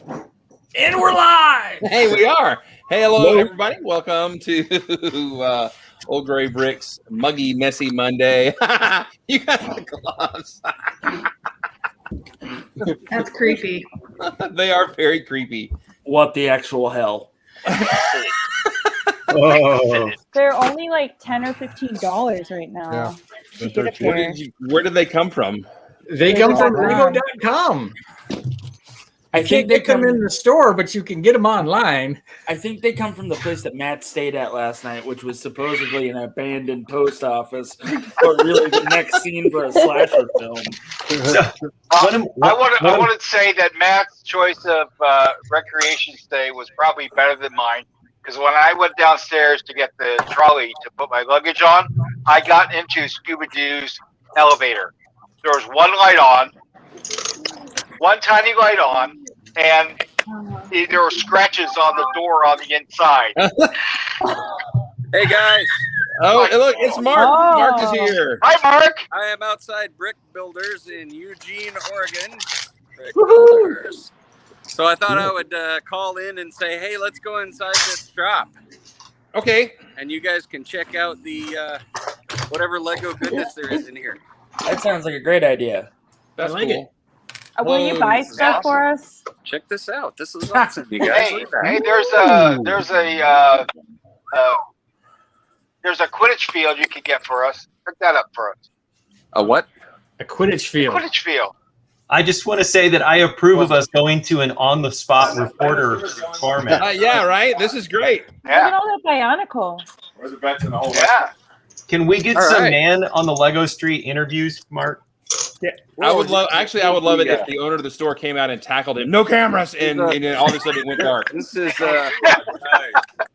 And we're live! Hey, we are. Hey, hello, everybody. Welcome to Old Gray Bricks Muggy Messy Monday. You got the gloves. That's creepy. They are very creepy. What the actual hell? Oh, They're only like $10 or $15 right now. Yeah, To get a pair. Where did they come from? they come from Lego.com. I You think can't they get them come. in the store, but you can get them online. I think they come from the place that Matt stayed at last night, which was supposedly an abandoned post office, but really the next scene for a slasher film. I want to say that Matt's choice of recreation stay was probably better than mine, because when I went downstairs to get the trolley to put my luggage on, I got into Scuba Doo's elevator. There was one light on, one tiny light on, and there were scratches on the door on the inside. Hey guys, Oh, look, it's Mark. Oh. Mark is here. Hi, Mark. I am outside Brick Builders in Eugene, Oregon. Brick Builders. So I thought I would call in and say, hey, let's go inside this shop. Okay. And you guys can check out the whatever Lego goodness there is in here. That sounds like a great idea. That's I like cool. Will you buy this is stuff for us? Check this out. This is awesome, you guys. Hey, Look at that. hey, there's a Quidditch field you could get for us. Pick that up for us. A what? A Quidditch field. Quidditch field. I just want to say that I approve of us going to an on-the-spot reporter format. Yeah, right? This is great. Look at Yeah. all that Bionicle. Where's the bets in the whole Yeah. Can we get All some right. man on the Lego Street interviews, Mark? I would love it if the owner of the store came out and tackled him. No cameras, and then all of a sudden it went dark. This is Nice.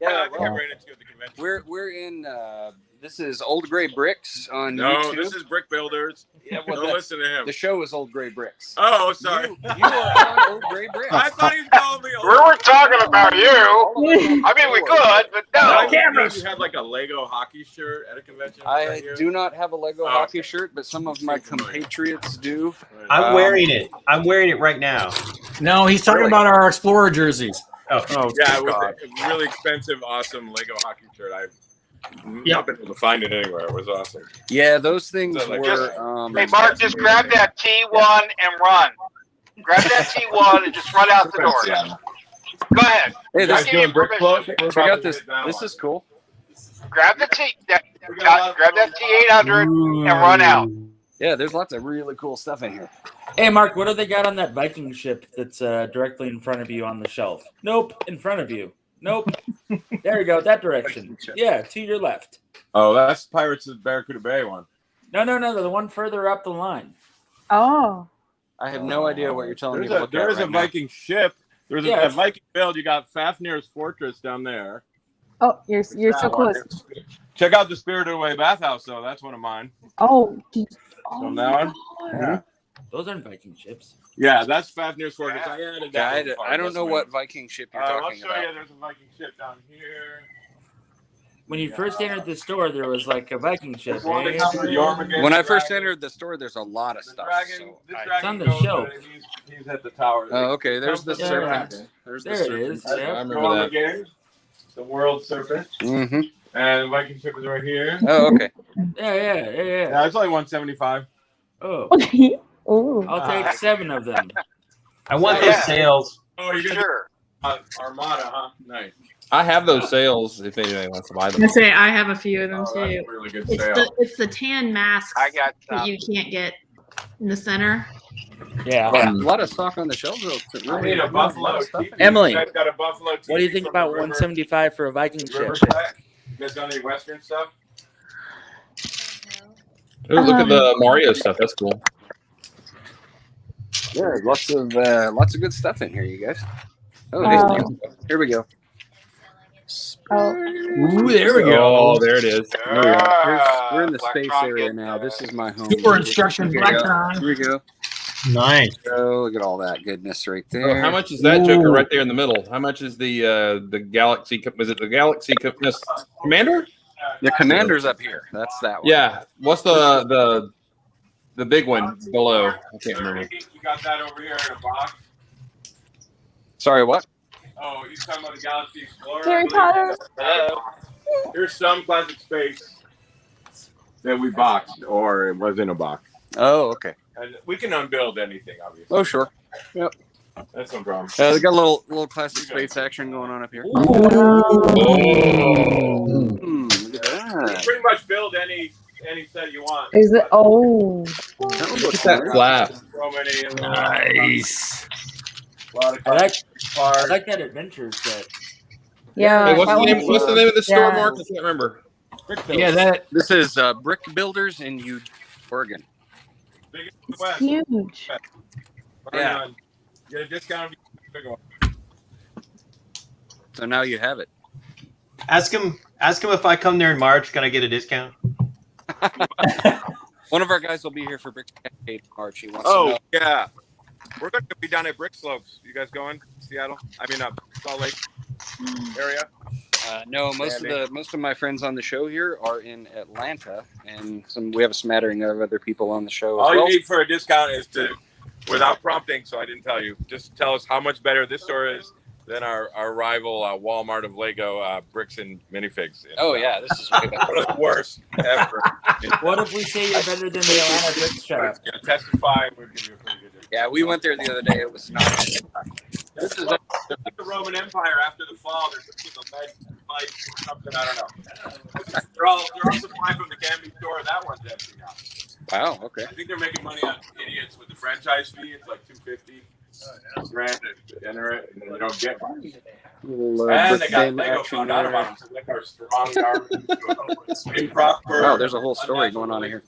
yeah. I think I ran into you at the convention. We're in this is Old Gray Bricks on No, YouTube. this is Brick Builders. Yeah, well, Don't that's- listen to him. the show is Old Gray Bricks. Oh, sorry. You are on Old Gray Bricks. I thought he was calling me We were talking about you. I mean, we could, but no. cameras. You had like a Lego hockey shirt at a convention. I do not have a Lego hockey shirt, but some of my compatriots do. I'm wearing it. I'm wearing it right now. No, he's talking about our Explorer jerseys. Oh, Yeah, it was a really expensive, awesome Lego hockey shirt. I've not been able to find it anywhere. It was awesome. Yeah, those things So, like, were. Hey, Mark, just grab that T1 and run. Grab that T1 and just run out the door. Go ahead. Hey, I this, give you permission. check out this. This is cool. Grab the grab that T800 and run out. Yeah, there's lots of really cool stuff in here. Hey, Mark, what do they got on that Viking ship that's directly in front of you on the shelf? Nope, in front of you. Nope. There you go, that direction. Yeah, to your left. Oh, that's Pirates of Barracuda Bay one. No, the one further up the line. Oh. I have no idea what you're telling me. There is a Viking ship. There's Yeah. a Viking build. You got Fafnir's Fortress down there. Oh, you're so close. Check out the Spirited Away bathhouse, though. That's one of mine. Oh. On that one. Yeah. Those aren't Viking ships. Yeah, that's Fafnir's Fortress. I added that. Yeah, I don't know what Viking ship you're I'll talking show about. you. There's a Viking ship down here. When you first entered the store, there was like a Viking ship. This one eh? that comes with Jormungand When I first dragon. entered the store, there's a lot of The stuff. dragon, so this I- It's on dragon the goes, shelf. He's at the tower. Oh, okay. There's the Yeah. serpent. There's the There it serpent. is. I Yeah. remember that. Jormungand, the world serpent. Mm-hmm. And the Viking ship is right here. Oh, okay. Yeah. Yeah, it's only 175. Oh, Ooh. I'll take 7 of them. I want Yeah. those sales. Oh, you're gonna Sure. Armada, huh? Nice. I have those sales if anybody wants to buy I'm them. gonna say I have a few of them Oh, that's too. a really good It's sale. the tan masks I got that you can't get in the center. Yeah. A lot of stock on the shelves. Though. I need a buffalo. Stuff in here. Emily, You guys got a buffalo what do you TV think from about the river- 175 for a Viking ship? river track? You guys got any Western stuff? Ooh, look at the Mario stuff. That's cool. Yeah, lots of good stuff in here, you guys. Oh, here we go. Oh. Ooh, there we go. Oh, there it is. We're in the Black space Rocket, area now. This is my home. Super instruction Here we black go. time. Here we go. Nice. Oh, look at all that goodness right Oh, there. how much is that Joker Ooh. right there in the middle? How much is the Galaxy? Was it the Galaxy Commander? The commander's up here. That's that one. Yeah. What's the big one below? I can't remember. You got that over here in a box. Sorry, what? Oh, he's talking about the Galaxy Explorer. Harry Potter. Here's some Classic Space that we boxed, or it was in a box. Oh, okay. And we can unbuild anything, obviously. Oh, sure. Yep. That's no problem. They got a little classic space action going on up here. Oh. Look at that. You can pretty much build any set you want. Is it? Oh. Look at that flap. So many. Nice. A lot of I parts. like that adventure set. Yeah. Hey, what's that the name? one's- What's the name of the store, Yeah. Mark? I can't remember. Yeah, that. This is Brick Builders in Eugene, Oregon. Biggest in the It's West. huge. Yeah. Get a discount. Big one. So now you have it. Ask him if I come there in March, can I get a discount? One of our guys will be here for Brick's Cascade in March. He wants to Oh know. yeah, we're going to be down at Brick Slopes. You guys going? Seattle? I mean, Salt Lake area. No, most of my friends on the show here are in Atlanta, and we have a smattering of other people on the show. All as well. you need for a discount is to, without prompting, so I didn't tell you, just tell us how much better this store is than our rival Walmart of Lego bricks and minifigs. Oh yeah, this is way better. One of the worst ever. What if we say you're better than the Atlanta Brick Shop? Gonna testify. We'll give you a pretty good discount. Yeah, we went there the other day. It was not. This is like the Roman Empire after the fall. They're just with a lead pipe or something. I don't know. They're all supplied from the Canby store. That one's empty now. Wow. Okay. I think they're making money on idiots with the franchise fee. It's like $250 grand to enter it, and then you don't get much. And they got Lego found out about them. So like our strong arm. Wow, there's a whole story going on here.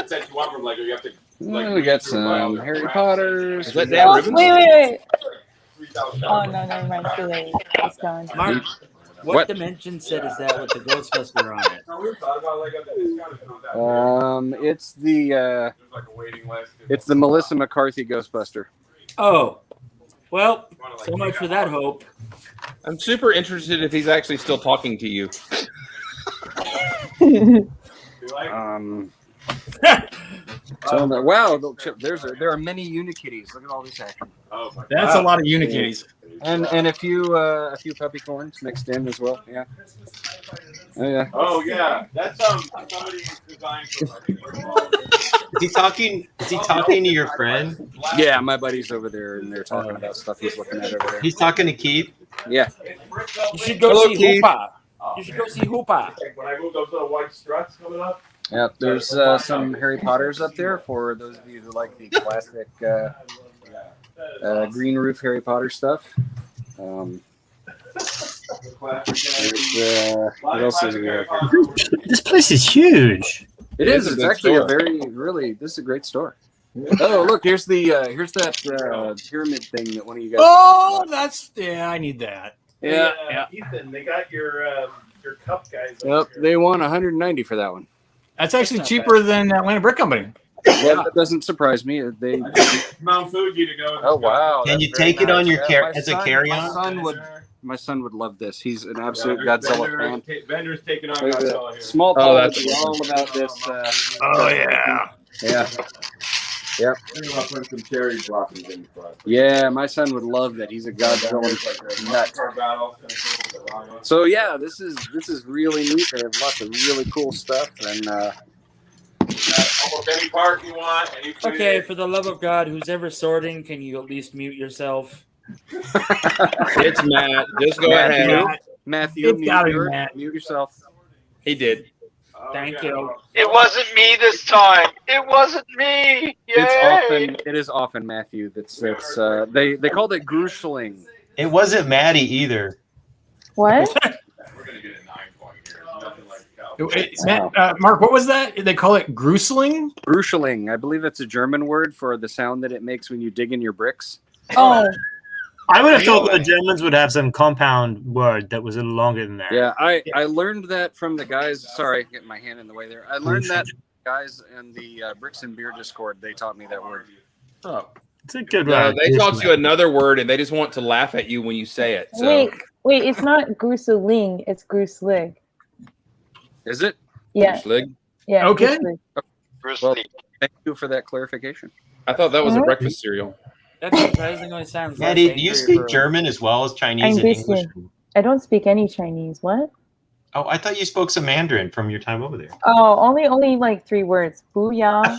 Set you up from Lego. You have to. We got some Harry Potters. Is that Dan Oh, Ribbons? wait. $3,000. Oh, no, never mind. Too late. It's gone. Mark, what What? dimension set is that with the Ghostbuster on it? No, we thought about Lego. The discount is not that bad. It's the There's like a waiting list. it's the Melissa McCarthy Ghostbuster. Oh, well, so much for that hope. I'm super interested if he's actually still talking to you. You like? Wow, there are many Unikitties. Look at all this action, Oh my That's a lot of Unikitties. and a few puppy corns mixed in as well. Yeah. Oh yeah. Oh yeah, that's somebody designed for. Is he talking to your friend? Yeah, my buddy's over there, and they're talking about stuff he's looking at over there. He's talking to Keith. Yeah. You should go Hello, see Keith. Hoopa. You should go see Hoopa. When I moved those little white struts coming up. Yeah, there's some Harry Potters up there for those of you who like the classic green roof Harry Potter stuff. What else is there? This place is huge. It is. a It's good actually store. this is a great store. Oh, look, here's that pyramid thing that one of you guys. Oh, I need that. Yeah. Ethan, they got your cup guys. Yep, they want $190 for that one. That's actually cheaper than Atlanta Brick Company. Well, that doesn't surprise me. They. Mount Fuji to go. Oh wow! Can that's you very take it on nice. your Yeah, as a carry-on? My son would love this. He's an absolute Godzilla fan. Vendors taking on Look at Godzilla that. here. Small Oh, Paul that's is all about this. Oh yeah. Yeah, Think about putting some cherry blossoms in front. yeah. My son would love that. He's a Godzilla nut. So yeah, this is really neat. They have lots of really cool stuff, and Almost any part you want. Okay, for the love of God, who's ever sorting, can you at least mute yourself? It's Matt. Just go ahead. Matthew, It's gotta be mute Matt. yourself. He did. Thank you. It wasn't me this time. It wasn't me. Yay! It is often Matthew. They called it Gruschling. It wasn't Maddie either. What? We're gonna get a 9 point here. Nothing like Cal. Mark, what was that? They call it Gruschling? Gruschling. I believe it's a German word for the sound that it makes when you dig in your bricks. Oh, I would have thought the Germans would have some compound word that was a little longer than that. Yeah, I learned that from the guys. Sorry, getting my hand in the way there. I learned that from the guys in the Bricks and Beer Discord. They taught me that word. Oh, It's a good No, one. they taught you another word, and they just want to laugh at you when you say it. So wait, it's not Gruseling, it's Gruselig. Is it? Yeah, Schlig? yeah. Okay. Gruselig. Bruce Well, Lee. thank you for that clarification. I thought that was a breakfast cereal. That surprisingly sounds less Maddie, do you angry speak for- German as well as Chinese Ein and English? bisschen. I don't speak any Chinese. What? Oh, I thought you spoke some Mandarin from your time over there. Oh, only like 3 words. Booyah,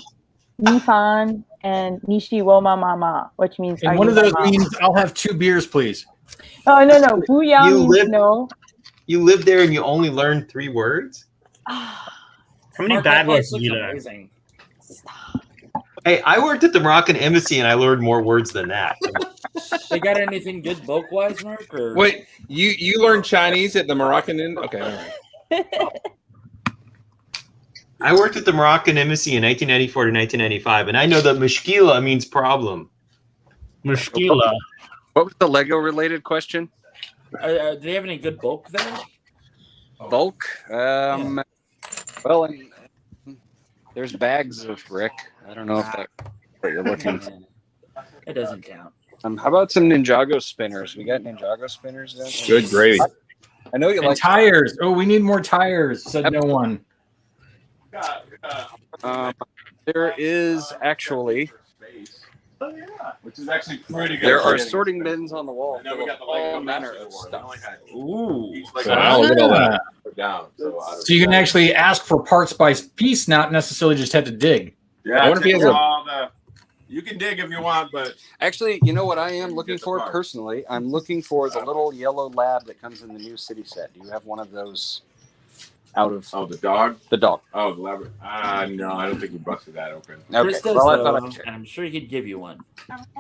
Ni Fan, and Nishi wo ma ma ma, which means And are one you of my those mom? means I'll have 2 beers, please. Oh no no. Booyah You means live- no. You lived there and you only learned 3 words? How many Mark, bad that words place did you looks learn? amazing. Hey, I worked at the Moroccan embassy and I learned more words than that. They got anything good bulk wise, Mark? Or Wait, you learned Chinese at the Moroccan end? Okay, all right. I worked at the Moroccan embassy in 1994 to 1995, and I know that mushkila means problem. Mushkila. What was the Lego related question? do they have any good bulk there? Bulk? Well, there's bags of Rick. I don't know if that's what you're looking for. It doesn't count. How about some Ninjago spinners? We got Ninjago spinners down there? Good gravy. I know you And like tires. Oh, we need more tires, said no one. There is actually. Which is actually pretty good. There are sorting bins on the wall And then full we of got the Lego all manner Masters of one. stuff. Only had Ooh. each Lego Wow, look at all that. put down. So So you can actually ask for parts by piece, not necessarily just have to dig. Yeah, I wonder if he has a- all the. You can dig if you want, but Actually, you know what I am looking Get the for part. personally? I'm looking for the little yellow lab that comes in the new city set. Do you have one of those out of the dog. the dog? Oh, the lever. No, I don't think we busted that open. Okay. Chris does, Well, I though, thought I'd check. and I'm sure he could give you one.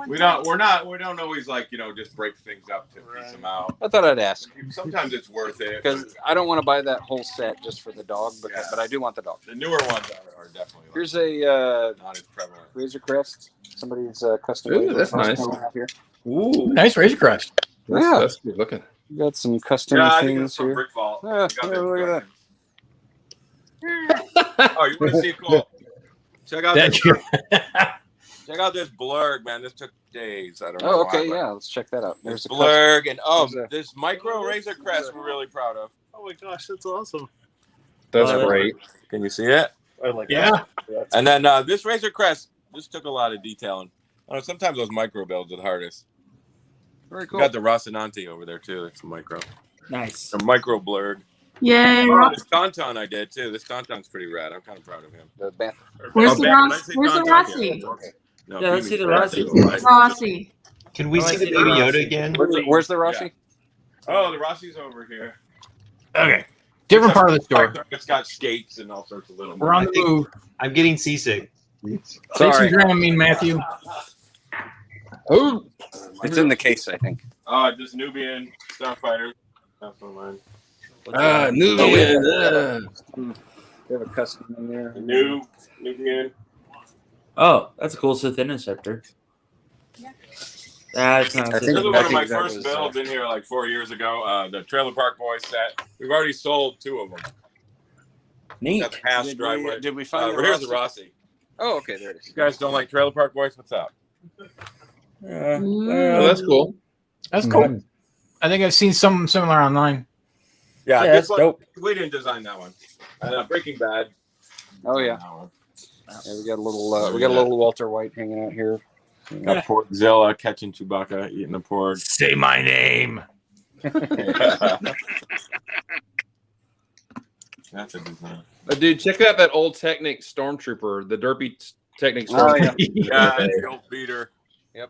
We don't always like just break things up to piece them out. I thought I'd ask Sometimes it's worth it because I don't want to buy that whole set just for the dog, but I do want the dog. the newer ones are definitely Here's a not as prevalent. Razor Crest. Somebody's custom. Ooh, made that's one nice. coming out here. Ooh. Nice Razor Crest. Yeah. That's good looking. We got some custom Yeah, I think things it's from here. Brick Vault. Yeah, We got yeah, the look at that. Oh, you want to see cool? Check out That- this. Check out this blurg, man. This took days. I don't know. Oh, why, okay, but yeah. Let's check that out. There's There's a blurg and there's a- this micro Razor Crest we're really proud of. Oh my gosh, that's awesome. That's Oh, great. Can you see it? I like Yeah. that. And then this Razor Crest, this took a lot of detailing. Sometimes those micro builds are the hardest. very We cool. got the Rocinante over there too. That's the micro. Nice. The micro blurg. Yay! Oh, this Tauntaun I did too. This Tauntaun's pretty rad. I'm kind of proud of him. The band. Where's Oh, the Ben, Ross? did I say Where's the Tauntaun? Rossi? No, Yeah, let's see the Rossi. Rossi. Rossi. Can we Oh, I see the see Baby the Yoda Rossi. again? Where's the Rossi? Oh, the Rossi's over here. Okay. Different part of the store. It's got skates and all sorts of little. We're on the move. I'm getting seasick. Thanks for Sorry. Dramamine, Matthew. Oh, It's in the case, I think. This Nubian Starfighter. That's on mine. Nubian. We have a custom in there. The new Nubian. Oh, that's a cool Sith Interceptor. That's not I Sith think- This is one Interceptor. of my that first was, builds in here like 4 years ago. The Trailer Park Boys set. We've already sold 2 of them. Neat. Got the pass Did driveway. we find the Here's the Rossi? Rossi. Oh, okay, there it is. You guys don't like Trailer Park Boys? What's up? Oh, that's cool. That's cool. I think I've seen some similar online. Yeah, Yeah, this that's one, dope. we didn't design that one. Breaking Bad. Oh yeah. That one. Yeah, we got a little Walter White hanging out here. Got Porkzilla catching Chewbacca, eating the pork. Say my name. That's a design. Dude, check out that old Technic Stormtrooper, the derpy Technic Oh, Stormtrooper. yeah. Yeah, the old beater.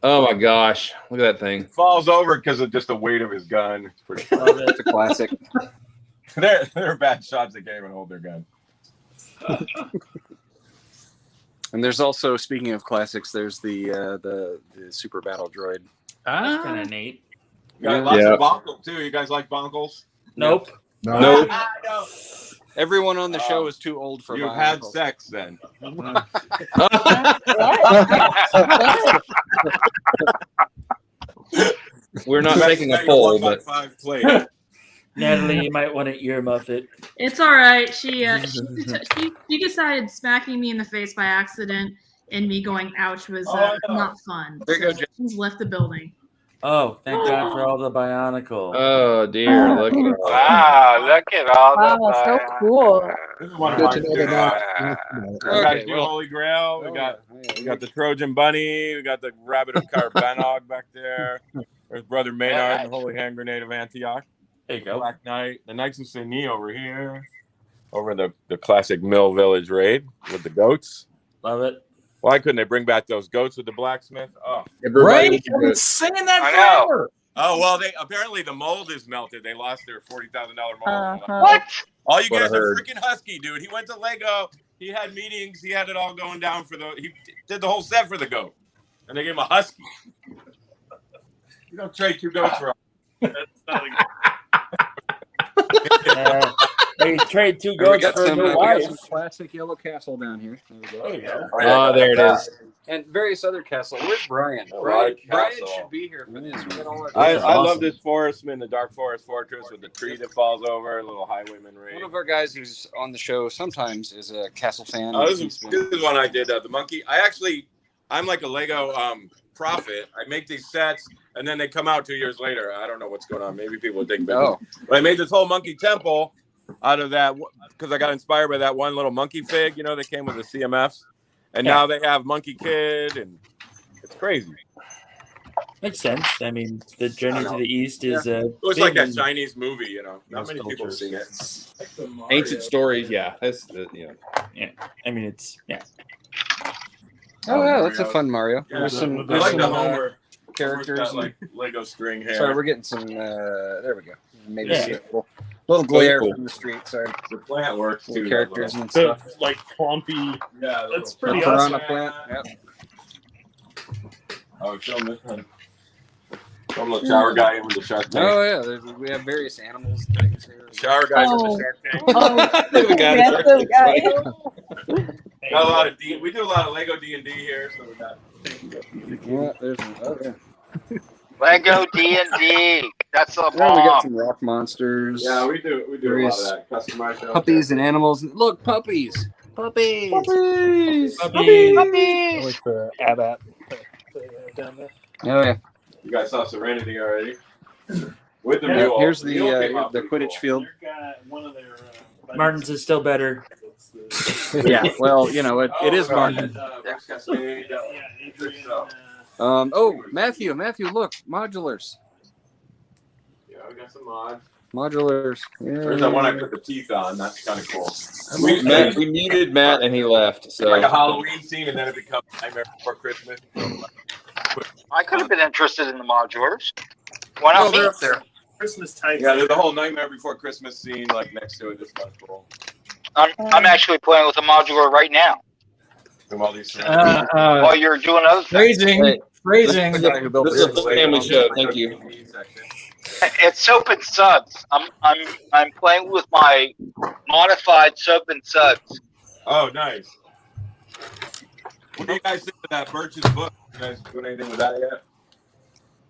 Oh my gosh, look at that thing. Falls over because of just the weight of his gun. It's pretty Love it. It's a classic. They're bad shots that can't even hold their gun. And there's also, speaking of classics, there's the Super Battle Droid. That's kind of neat. You got lots of bonkles too. You guys like bonkles? Nope. Nope. Everyone on the show is too old for You've my had uncles. sex then. We're not taking a poll, but 1x5 plate. Natalie, you might want to earmuff it. It's all right. She decided smacking me in the face by accident and me going ouch was not fun. There you go, So Jay. she's left the building. Oh, thank God for all the Bionicle. Oh dear, look at all. Wow, look at all Wow, so cool. This is one of Good our to know two, that. we got two Holy Grail. We got the Trojan Bunny. We got the Rabbit of Carbanog back there. There's Brother Maynard, the Holy Hand Grenade of Antioch. There you go. Black Knight. The Knights of St. over here. Over the classic Mill Village raid with the goats. Love it. Why couldn't they bring back those goats with the blacksmith? Oh, Right? I've been saying that I know. forever. oh well, they apparently the mold is melted. They lost their $40,000 mold. What? All you What guys I are heard. freaking husky, dude. He went to Lego. He had meetings. He had it all going down for the. He did the whole set for the goat, and they gave him a husky. You don't trade two goats for. They trade two We goats got for some, a we new got wife. some classic yellow castle down here. There you go. Oh, there it is. And various other castles. Where's Brian? Oh, Brian Castle. should be here for this. We got all our- I love this forestman, the Dark Forest Fortress with the tree that falls over, a little highwayman raid. One of our guys who's on the show sometimes is a castle fan. Oh, this is one I did. The monkey. I'm like a Lego prophet. I make these sets, and then they come out 2 years later. I don't know what's going on. Maybe people would think. Oh. But I made this whole monkey temple out of that because I got inspired by that one little monkey fig. You know, they came with the CMFs, and now they have Monkey Kid, and it's crazy. Makes sense. I mean, the Journey to the East is It was like that Chinese movie. You know, not many people have seen it. Ancient stories, yeah. That's the Yeah, I mean it's Oh, yeah, that's a fun Mario. Yeah, There's some, I there's like some the Homer characters. got, like Lego string hair. Sorry, we're getting some. There we go. Maybe Yeah. see a little glare Cool. from the street. Sorry, The plant works little too. characters that and stuff. Like clumpy. Yeah, That's The pretty piranha awesome. plant. Yep. Oh, show this one. Some little shower guy with the shark tank. Oh yeah, we have various animals. Things here. Shower guy with Oh. the shark tank. Oh, We got it. massive guy. Got a lot of we do a lot of Lego D&D here, so we got. Yeah, there's. Oh yeah. Lego D&D. That's a Yeah, we bomb. got some rock monsters. Yeah, we do a lot Various of that. Customized puppies and animals. Look, puppies. Puppies. Puppies. Puppies. Like the ABAP down there. Oh yeah. You guys saw Serenity already. With the Yeah, mule. here's The mule came out the pretty Quidditch cool. field. Martin's is still better. Yeah. Well, you know, it is Martin. Rex Cascade. Oh, Matthew, look, modulars. Yeah, we got some mods. Modulars. There's that one I put the teeth on. That's kind of cool. We muted Matt and he left. So Like a Halloween scene, and then it becomes Nightmare Before Christmas. I could have been interested in the modulars. Why not me? They're up there. Christmas time. Yeah, there's a whole Nightmare Before Christmas scene like next to it. That's kind of cool. I'm actually playing with a modular right now From all these. while you're doing other things. Phrasing. Hey, Phrasing. This is the guy who built This is this. a family show. Thank you. It's Soap and Suds. I'm playing with my modified Soap and Suds. Oh, nice. What do you guys think of that Birch's book? You guys doing anything with that yet?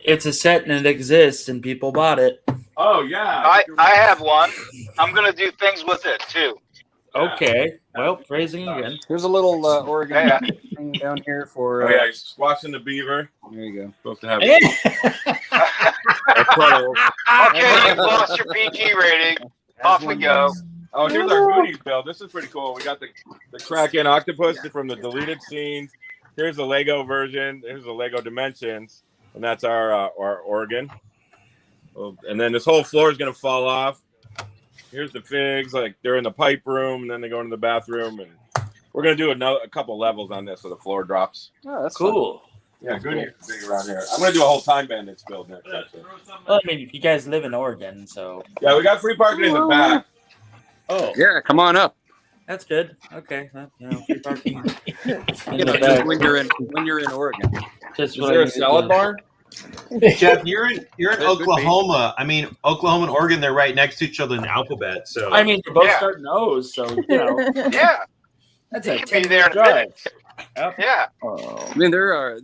It's a set and it exists and people bought it. Oh yeah. I have one. I'm gonna do things with it too. Okay. Well, phrasing again. Here's a little Oregon Yeah. thing down here for. Oh yeah, squashing the beaver. There you go. Supposed to have. Okay, you've lost your PG rating. Off we go. Oh, here's our goodies build. This is pretty cool. We got the Kraken octopus from the deleted scenes. Here's the Lego version. Here's the Lego Dimensions, and that's our Oregon. And then this whole floor is gonna fall off. Here's the figs, like they're in the pipe room, and then they go into the bathroom, and we're gonna do a couple levels on this so the floor drops. Oh, that's Cool. Yeah, goodies big around here. I'm gonna do a whole Time Bandits build next. Actually. Well, I mean, you guys live in Oregon, so. Yeah, we got free parking in the back. Oh, Fun. Yeah, come on up. that's good. Okay. Free parking. You know, just when you're in Oregon. Just Is what there I a need to salad do. bar? Jeff, you're in Could be. Oklahoma. I mean, Oklahoma and Oregon, they're right next to each other in the alphabet. So I mean, they're both Yeah. starting O's, so, you know, Yeah, that's you a can be 10 there in a drive. minute. Yep. Yeah. I mean, there are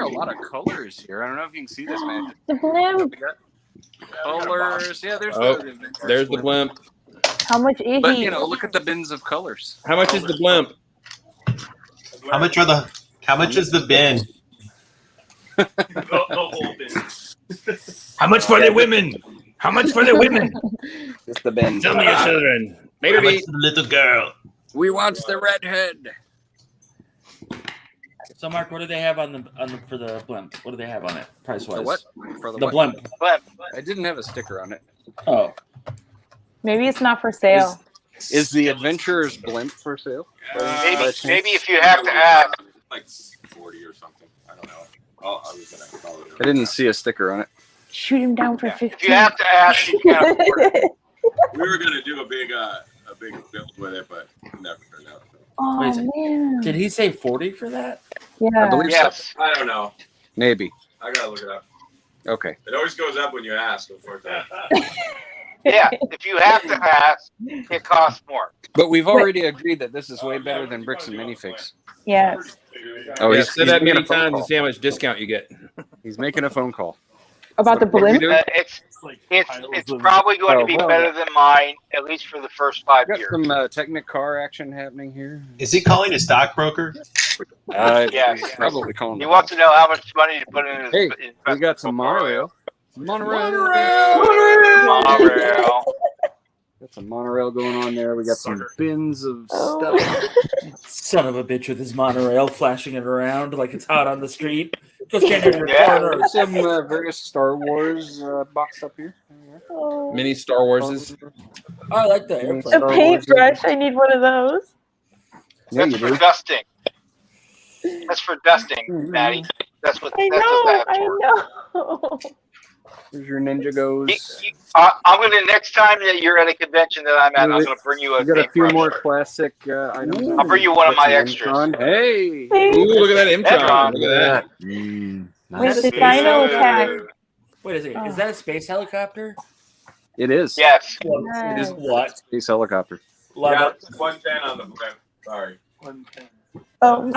a lot of colors here. I don't know if you can see this, man. The blimp. We got colors. Yeah, there's Oh, the There's the blimp. How much is But he? you know, look at the bins of colors. How much is the blimp? how much is the bin? The whole business. How much for the women? How much for the women? Just the Ben. Tell me your children. Made her How much eat. for the little girl? We want the redhead. So, Mark, what do they have on the for the blimp? What do they have on it, price wise? The what? For The what? blimp. I didn't have a sticker on it. Oh, Maybe it's not for sale. Is the Adventurer's blimp for sale? Maybe if you have to ask. Like 40 or something. I don't know. Oh, I was gonna call it. I didn't see a sticker on it. Shoot him down for 15. If you have to ask, you can't afford it. We were gonna do a big build with it, but it never turned out. So. Oh, Wait a second. man. Did he say 40 for that? I Yeah. believe Yes. I don't know. so. Maybe. I gotta look it up. Okay. It always goes up when you ask. Unfortunately. Yeah. If you have to ask, it costs more. But we've already agreed that this is way better than bricks and minifigs. Yes. Oh, Yeah, he's said that making many a phone times call. and see how much discount you get. He's making a phone call. About the What are we blimp? doing? It's probably going to be well, better than mine, at least for the first 5 Got years. some Technicar action happening here. Is he calling a stockbroker? Yes. He's probably calling. He wants to know how much money to put in his Hey, investment we got some portfolio. monorail. Monorail. Got some monorail going on there. We got some bins of Oh. stuff. Son of a bitch with his monorail flashing it around like it's hot on the street. Go stand in your Yeah. corner. There's some various Star Wars box up here. Oh. Mini Star Warses. Oh, I like the A airplane. paintbrush. I need one of those. Yeah, That's you for do. dusting. That's for dusting, Maddie. That's what I that's know. for. There's your Ninja Goes. I'm gonna next time that you're at a convention that I'm at, I'm gonna bring you a We got a few paintbrush. more classic items. I'll bring you one of my Got some extras. Entron. Hey. Ooh, look at that M-Tron. Entron. Look at that. Wait, the dino attack. Wait a second. Is that a space helicopter? It is. Yes. It is What? space helicopter. Love Yeah, it. it's 110 on the blimp. Sorry. Oh.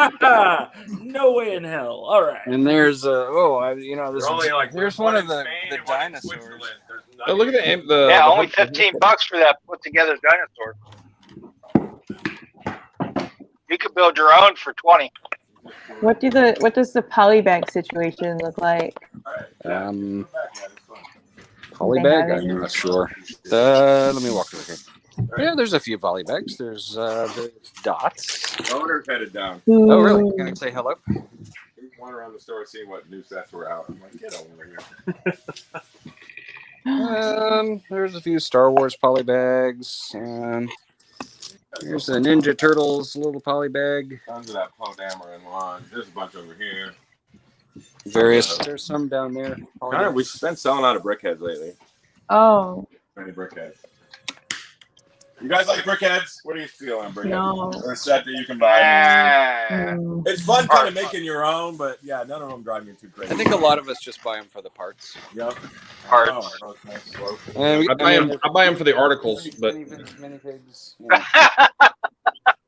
No way in hell. All right. And there's They're there's only like there's one one of in the Spain the and one in dinosaurs. Switzerland. There's Oh, look at the M. The Yeah, the- only $15 for that put together dinosaur. You could build your own for 20. What does the polybag situation look like? Polybag? I'm not sure. Let me walk over here. Yeah, there's a few polybags. There's dots. The owner's headed down. Oh, really? Can I say hello? He's went around the store seeing what new sets were out. I'm like, get over here. There's a few Star Wars polybags. Here's the Ninja Turtles little polybag. Tons of that Poe Dameron lawn. There's a bunch over here. Various. There's some down there. Kind of, we've been selling out of brickheads lately. Oh. Many brickheads. You guys like brickheads? What do you feel on brickheads? No. They're a set that you can buy. It's fun kind of Parts. making your own, but yeah, none of them drive me too crazy. I think a lot of us just buy them for the parts. Yep. Parts. Oh, nice. And I buy them for the articles, but minifigs.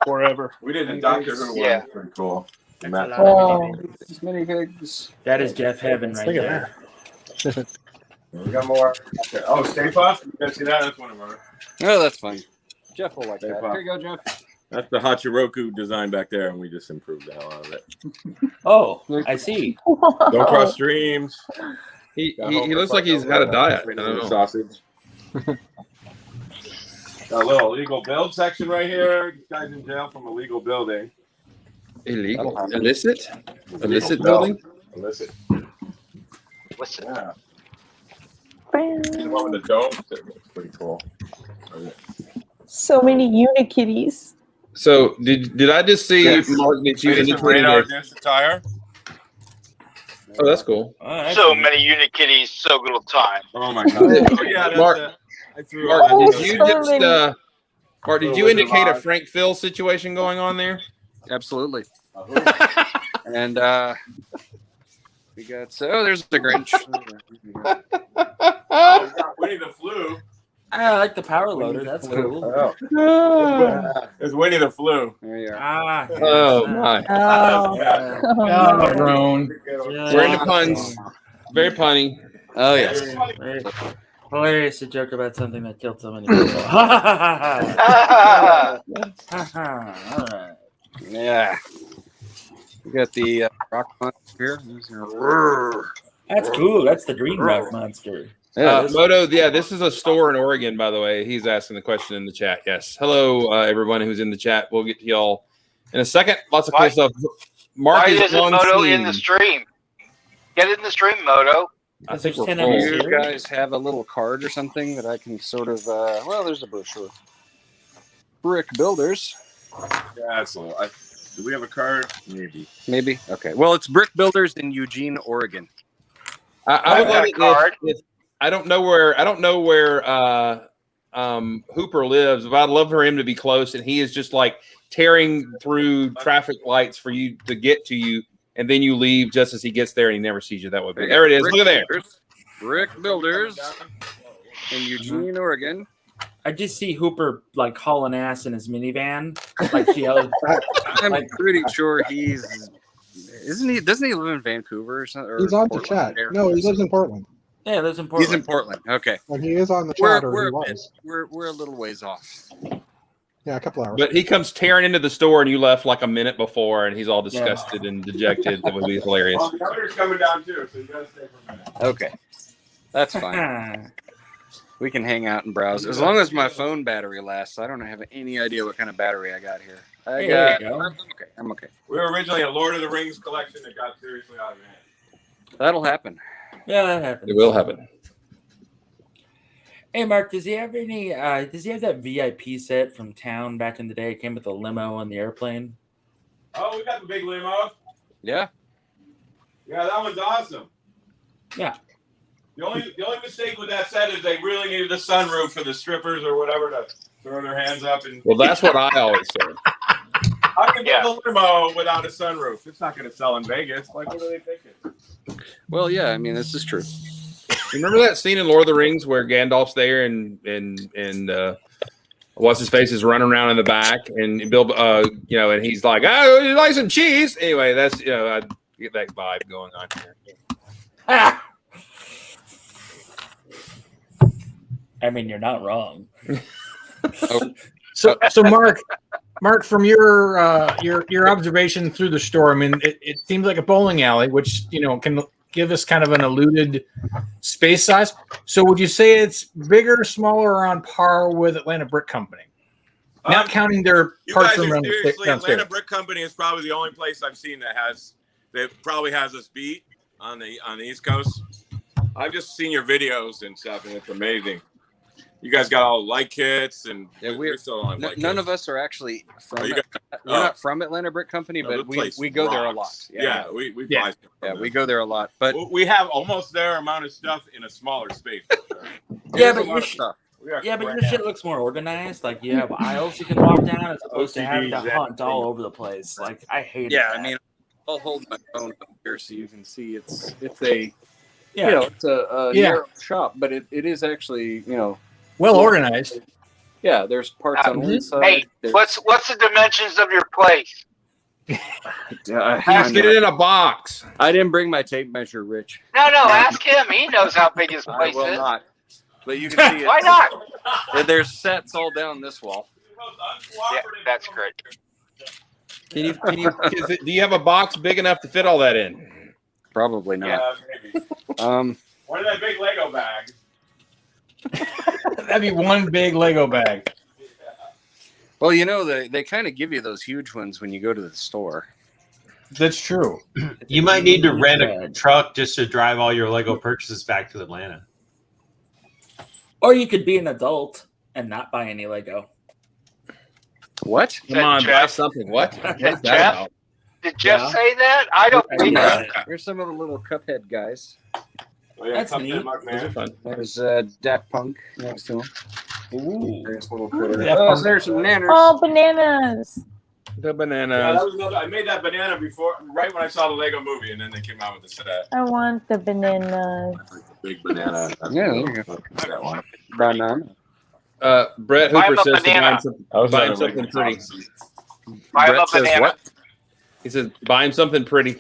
Forever. We did a Doctor Who one. Yeah. Pretty cool. That's a lot. Oh. Minifigs. That is Jeff Heaven right Look at there. We got more. Okay. Oh, Stay Puft. You guys see that? That's one of ours. Oh, that's fine. Jeff will like Stay that. Puft. Here you go, Jeff. That's the Hachiroku design back there, and we just improved the hell out of it. Oh, I see. Don't cross streams. he looks like he's had a diet. I don't know. Sausage. Got a little illegal build section right here. This guy's in jail from illegal building. Illegal, illicit building. Illicit. Listen. Yeah. The one with the dome. That looks pretty cool. So many Unikitties. So did I just see Mark that you It's a radar dish attire. Oh, that's cool. So many Unikitties, so little time. Oh my god. Oh yeah, that's Mark, I threw Mark, it. did you just Mark, did you indicate a Frank Phil situation going on there? Absolutely. And we got there's the Grinch. Oh, we got Winnie the Flu. I like the power loader. That's cool. Oh. It's Winnie the Flu. There you are. Ah. Oh my. Oh. Yeah. Oh. Grown. We're into puns. Very punny. Oh yes. Hilarious to joke about something that killed so many people. All right. Yeah. We got the rock monster here. That's cool. That's the green rock monster. Moto, this is a store in Oregon, by the way. He's asking the question in the chat. Yes. Hello, everyone who's in the chat. We'll get to y'all in a second. Lots of cool stuff. Mark Why is isn't on Moto scene. in the stream? Get in the stream, Moto. I think Do you guys have a little card or something that I can sort of? Well, there's a brochure. Brick Builders. Yeah, so do we have a card? Maybe. Okay. Well, it's Brick Builders in Eugene, Oregon. I would love it if I don't know where Hooper lives, but I'd love for him to be close, and he is just like tearing through traffic lights for you to get to you, and then you leave just as he gets there, and he never sees you. That would be there. It is. Look at there. Brick Builders in Eugene, Oregon. I just see Hooper like hauling ass in his minivan. Like I'm pretty sure isn't he? Doesn't he live in Vancouver or something? He's on the chat. No, he lives in Portland. Yeah, he lives in Portland. He's in Portland. Okay. But he is on the chat, or he was. We're a little ways off. Yeah, a couple hours. But he comes tearing into the store, and you left like a minute before, and he's all disgusted and dejected. That would be hilarious. Well, the governor's coming down too, so you gotta stay for a minute. Okay, that's fine. We can hang out and browse as long as my phone battery lasts. I don't have any idea what kind of battery I got here. I'm okay. We were originally a Lord of the Rings collection that got seriously out of hand. That'll happen. Yeah, that happens. It will happen. Hey, Mark, does he have any? Does he have that VIP set from town back in the day? It came with the limo and the airplane. Oh, we got the big limo. Yeah. Yeah, that one's awesome. Yeah. The only mistake with that set is they really needed a sunroof for the strippers or whatever to throw their hands up and. Well, that's what I always say. How can you build a limo without a sunroof? It's not going to sell in Vegas. Like, what are they thinking? Well, yeah, I mean, this is true. Remember that scene in Lord of the Rings where Gandalf's there and what's his face is running around in the back and Bill, and he's like, "Oh, you like some cheese?" Anyway, that's I get that vibe going on here. I mean, you're not wrong. So Mark, from your observation through the store, I mean, it seems like a bowling alley, which can give us kind of an alluded space size. So, would you say it's bigger, smaller, or on par with Atlanta Brick Company? Not counting their parts room around seriously, Atlanta Brick Company is probably the only place I've seen that probably has us beat on the East Coast. I've just seen your videos and stuff, and it's amazing. You guys got all light kits, and we're still on light none kits. of us are actually from. We're not from Atlanta Brick Company, but we go there a lot. Yeah, we buy stuff from them. we go there a lot. But we have almost their amount of stuff in a smaller space. Yeah, but your shit looks more organized. Like you have aisles you can walk down as opposed to having to hunt all over the place. Like I hate it. Yeah, I mean, I'll hold my phone up here so you can see it's a it's a narrow shop, but it is actually well organized. Yeah, there's parts on one side. Hey, what's the dimensions of your place? Get it in a box. I didn't bring my tape measure, Rich. No, ask him. He knows how big his place I will is. not. But you can see it. Why not? There's sets all down this wall. Yeah, that's great. Do you have a box big enough to fit all that in? Probably not. Yeah, maybe. One of that big Lego bags. That'd be one big Lego bag. Well, they kind of give you those huge ones when you go to the store. That's true. You might need to rent a truck just to drive all your Lego purchases back to Atlanta. Or you could be an adult and not buy any Lego. What? Come on, buy something. What? What's that about? Did Jeff say that? I don't think so. Here's some of the little Cuphead guys. Oh, yeah, That's neat. Those are fun. There's Daft Punk next to him. Ooh. There's little critter. There's some bananas. Oh, bananas. The banana. Yeah, that was another. I made that banana before, right when I saw the Lego movie, and then they came out with the set. I want the bananas. Big banana. Yeah, there you go. That one. Banana. Brett Buy Hooper him a says to banana. buy him something pretty. Buy him a Brett says banana. what? He says buy him something pretty.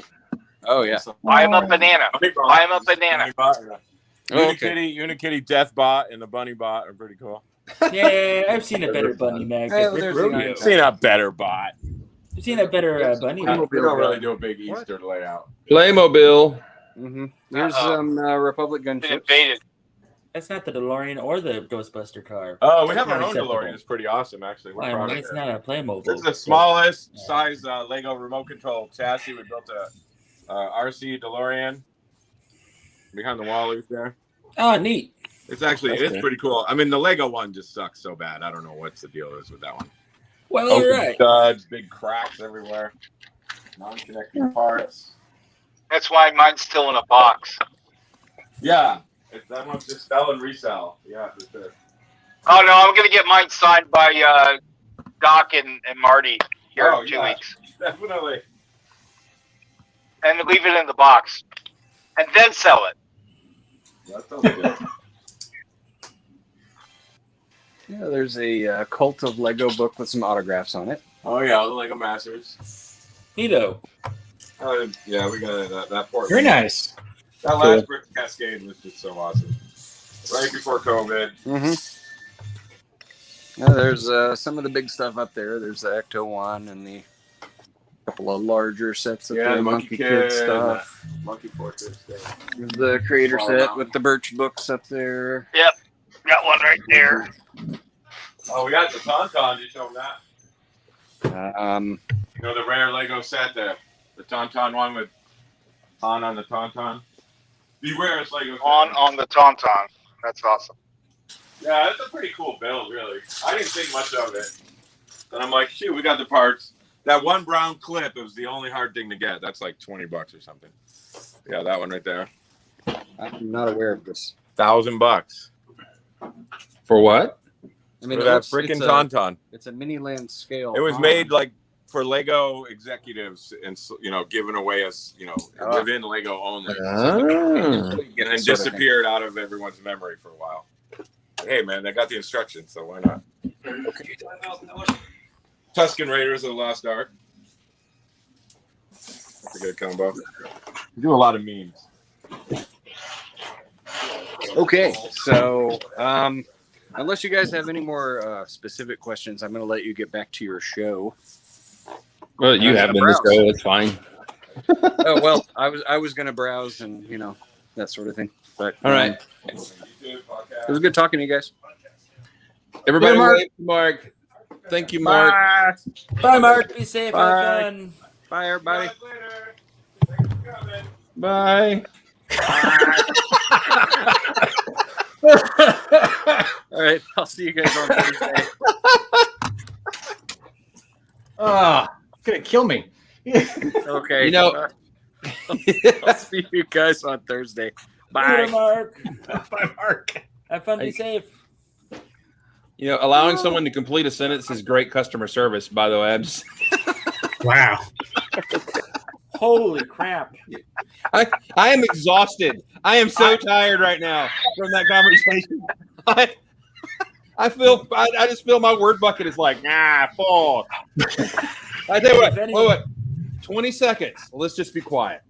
Oh yeah. Buy him a banana. Buy him a banana. Oh, okay. Unikitty Death Bot and the Bunny Bot are pretty cool. Yeah, I've seen a better bunny mag. Hey, Rick there's Rodeo. a Seen a better bot. I've seen a better bunny mag. We don't really do a big Easter layout. Playmobil. Mm-hmm. Here's some Republic gunships. Invaded. That's not the DeLorean or the Ghostbuster car. Oh, we That's have our not own acceptable. DeLorean. It's pretty awesome, actually. We're I proud mean, of it's it. not a Playmobil. This is the smallest size Lego remote control chassis. We built a RC DeLorean behind the wall right there. Oh, neat. It's actually pretty cool. I mean, the Lego one just sucks so bad. I don't know what the deal is with that one. Well, you're right. Studs, big cracks everywhere, non-connecting parts. That's why mine's still in a box. Yeah, that one's just sell and resell. Yeah, for sure. Oh no, I'm gonna get mine signed by Doc and Marty here in 2 weeks, Definitely. and leave it in the box, and then sell it. That sounds good. Yeah, there's a Cult of Lego book with some autographs on it. Oh yeah, the Lego Masters. Neato. Yeah, we got that port. Very nice. That last brick cascade was just so awesome. Right before COVID. Mm-hmm. Yeah, there's some of the big stuff up there. There's the Ecto one and the couple of larger sets of the Monkey Kid stuff. Monkey Fortress stuff. There's the creator set with the Birch books up there. Yep, got one right there. Oh, we got the Tauntaun. You show them that? You know the rare Lego set, the Tauntaun one with on the Tauntaun. The rarest Lego set. On the Tauntaun. That's awesome. Yeah, it's a pretty cool build, really. I didn't think much of it. And I'm like, shoot, we got the parts. That one brown clip, it was the only hard thing to get. That's like $20 or something. Yeah, that one right there. I'm not aware of this. $1,000. For what? I mean, for that freaking Tauntaun. It's a mini land scale. It was made like for Lego executives and, you know, given away as, you know, within Lego only. And then disappeared out of everyone's memory for a while. Hey, man, they got the instructions, so why not? Okay. Tusken Raiders of the Lost Ark. That's a good combo. We do a lot of memes. Okay, so unless you guys have any more specific questions, I'm going to let you get back to your show. Well, you have been the show. It's fine. Oh well, I was going to browse and that sort of thing. But all right, it was good talking to you guys. Everybody, Mark. wave to Mark. Thank you, Mark. Bye, Mark. Be safe. Bye. Have fun. Bye, everybody. Bye. All right, I'll see you guys on Thursday. It's gonna kill me. Okay. You know, I'll see you guys on Thursday. Bye. Bye, Mark. Bye, Mark. Have fun. Be safe. You know, allowing someone to complete a sentence is great customer service, by the way. I'm just... Wow. Holy crap. I am exhausted. I am so tired right now from that conversation. I just feel my word bucket is like, full. I tell you what, wait. 20 seconds. Let's just be quiet.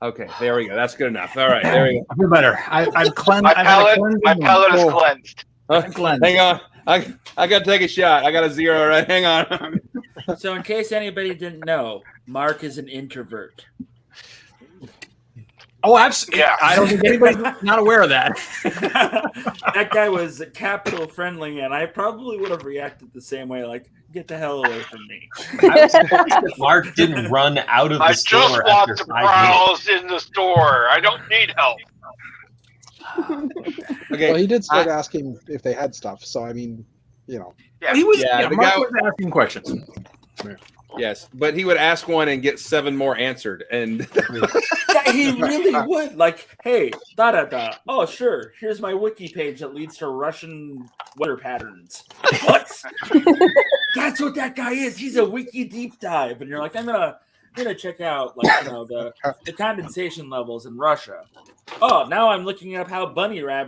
Okay, there we go. That's good enough. All right, there we go. I feel better. I've cleansed. My palate is cleansed. Hang on. I got to take a shot. I got a 0, right? Hang on. So in case anybody didn't know, Mark is an introvert. Oh, absolutely. Yeah. I don't think anybody's not aware of that. That guy was capital friendly, and I probably would have reacted the same way, like, get the hell away from me. Mark didn't run out of the I store. just want after to 5 browse in the store. I don't need help. Okay. Well, he did start asking if they had stuff. So, I mean, you know. Yeah. He was. Yeah, Yeah, the Mark guy- was asking questions. Yes, but he would ask one and get 7 more answered. And Yeah, he really would. Like, hey, da-da-da. Oh, sure. Here's my wiki page that leads to Russian weather patterns. What? That's what that guy is. He's a wiki deep dive. And you're like, I'm gonna check out, like, the condensation levels in Russia. Oh, now I'm looking up how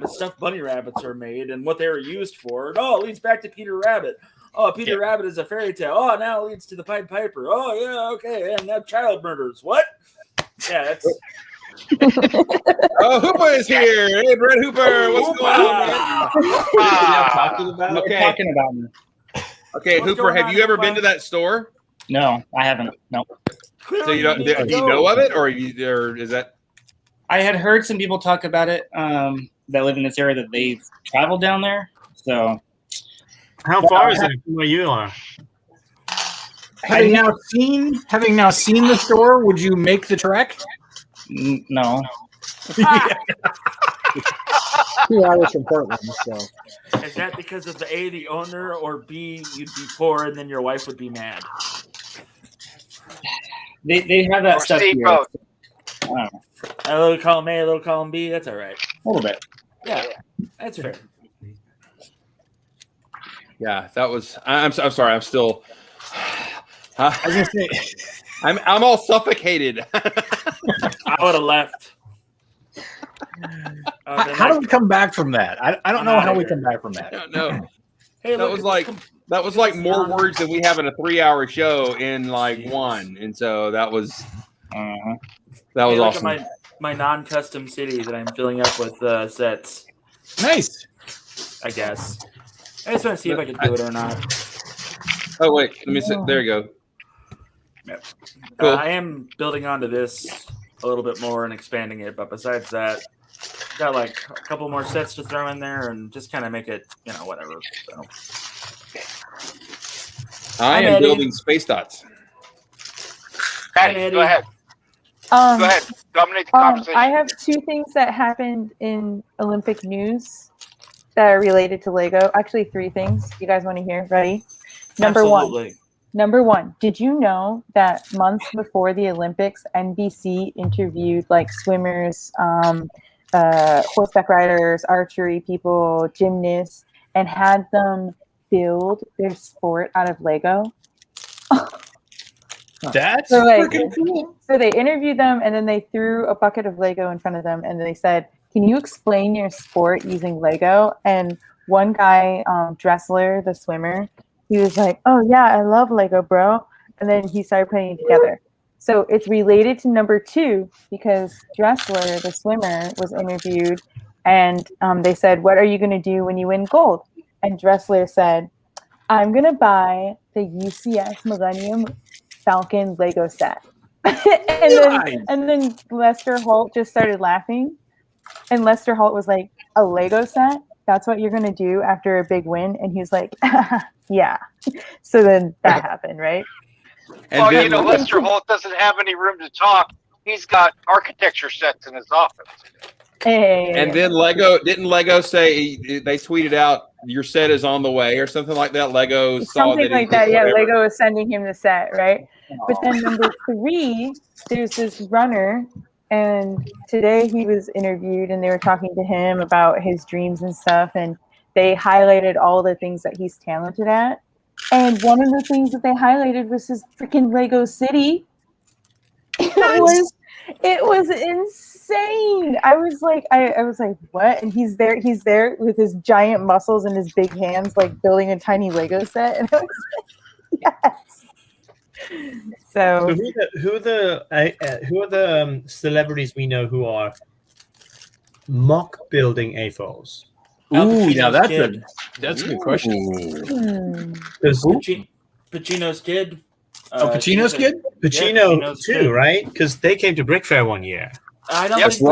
stuffed bunny rabbits are made and what they were used for. And, oh, it leads back to Peter Rabbit. Oh, Peter Rabbit is a fairy tale. Oh, now it leads to the Pied Piper. Oh, yeah, okay. And now child murders. What? Yeah, Oh, Hooper is here. Hey, Brett Hooper. What's going on, man? Talking about Okay. Talking about me. Okay, What's Hooper, going have on, you ever Hooper? been to that store? No, I haven't. No. So you don't? Do you know of it, or is that? I had heard some people talk about it that live in this area that they've traveled down there. So, How far is it from where you are? Having now seen the store, would you make the trek? No. 2 hours from Portland, so. Is that because of the owner, or B, you'd be poor and then your wife would be mad? They have that stuff here. A little column A, a little column B. That's all right. A little bit. Yeah, that's fair. Yeah, that was. I'm sorry. I'm still. I was gonna say, I'm all suffocated. I would have left. How do we come back from that? I don't know how we come back from that. No. Hey, that was like more words than we have in a 3-hour show in like one, and so that was Look awesome. at my non-custom city that I'm filling up with sets. Nice. I guess. I just want to see if I can do it or not. Oh wait, let me see. There you go. Yep. Cool. I am building onto this a little bit more and expanding it, but besides that, got like a couple more sets to throw in there and just kind of make it, whatever. So. I am building space dots. Patty, go ahead. Go ahead. Dominate the conversation. I have 2 things that happened in Olympic news that are related to Lego. Actually, 3 things. You guys want to hear? Ready? Number one. Did you know that months before the Olympics, NBC interviewed like swimmers, horseback riders, archery people, gymnasts, and had them build their sport out of Lego? That's so, freaking cool. So they interviewed them, and then they threw a bucket of Lego in front of them, and they said, "Can you explain your sport using Lego?" And one guy, Dressler, the swimmer, he was like, "Oh yeah, I love Lego, bro." And then he started putting it together. So it's related to number 2 because Dressler, the swimmer, was interviewed, and they said, "What are you going to do when you win gold?" And Dressler said, "I'm going to buy the UCS Millennium Falcon Lego set." and then Lester Holt just started laughing. And Lester Holt was like, "A Lego set? That's what you're going to do after a big win?" And he was like, "Yeah." So then that happened, right? And Lester Holt doesn't have any room to talk. He's got architecture sets in his office. And then didn't Lego say they tweeted out your set is on the way or something like that? Lego saw something that like that. Yeah, Lego was sending him the set, right? But then number 3, there's this runner, and today he was interviewed, and they were talking to him about his dreams and stuff, and they highlighted all the things that he's talented at. And one of the things that they highlighted was his freaking Lego city. It was insane. I was like, what? And he's there with his giant muscles and his big hands, like building a tiny Lego set. And I was like, yes. So who are the celebrities we know who are mock building AFOs? Ooh, now that's a good question. Pacino's kid. Pacino's kid? Pacino Pacino's too, kid. right? Because they came to Brick Fair one year. I don't think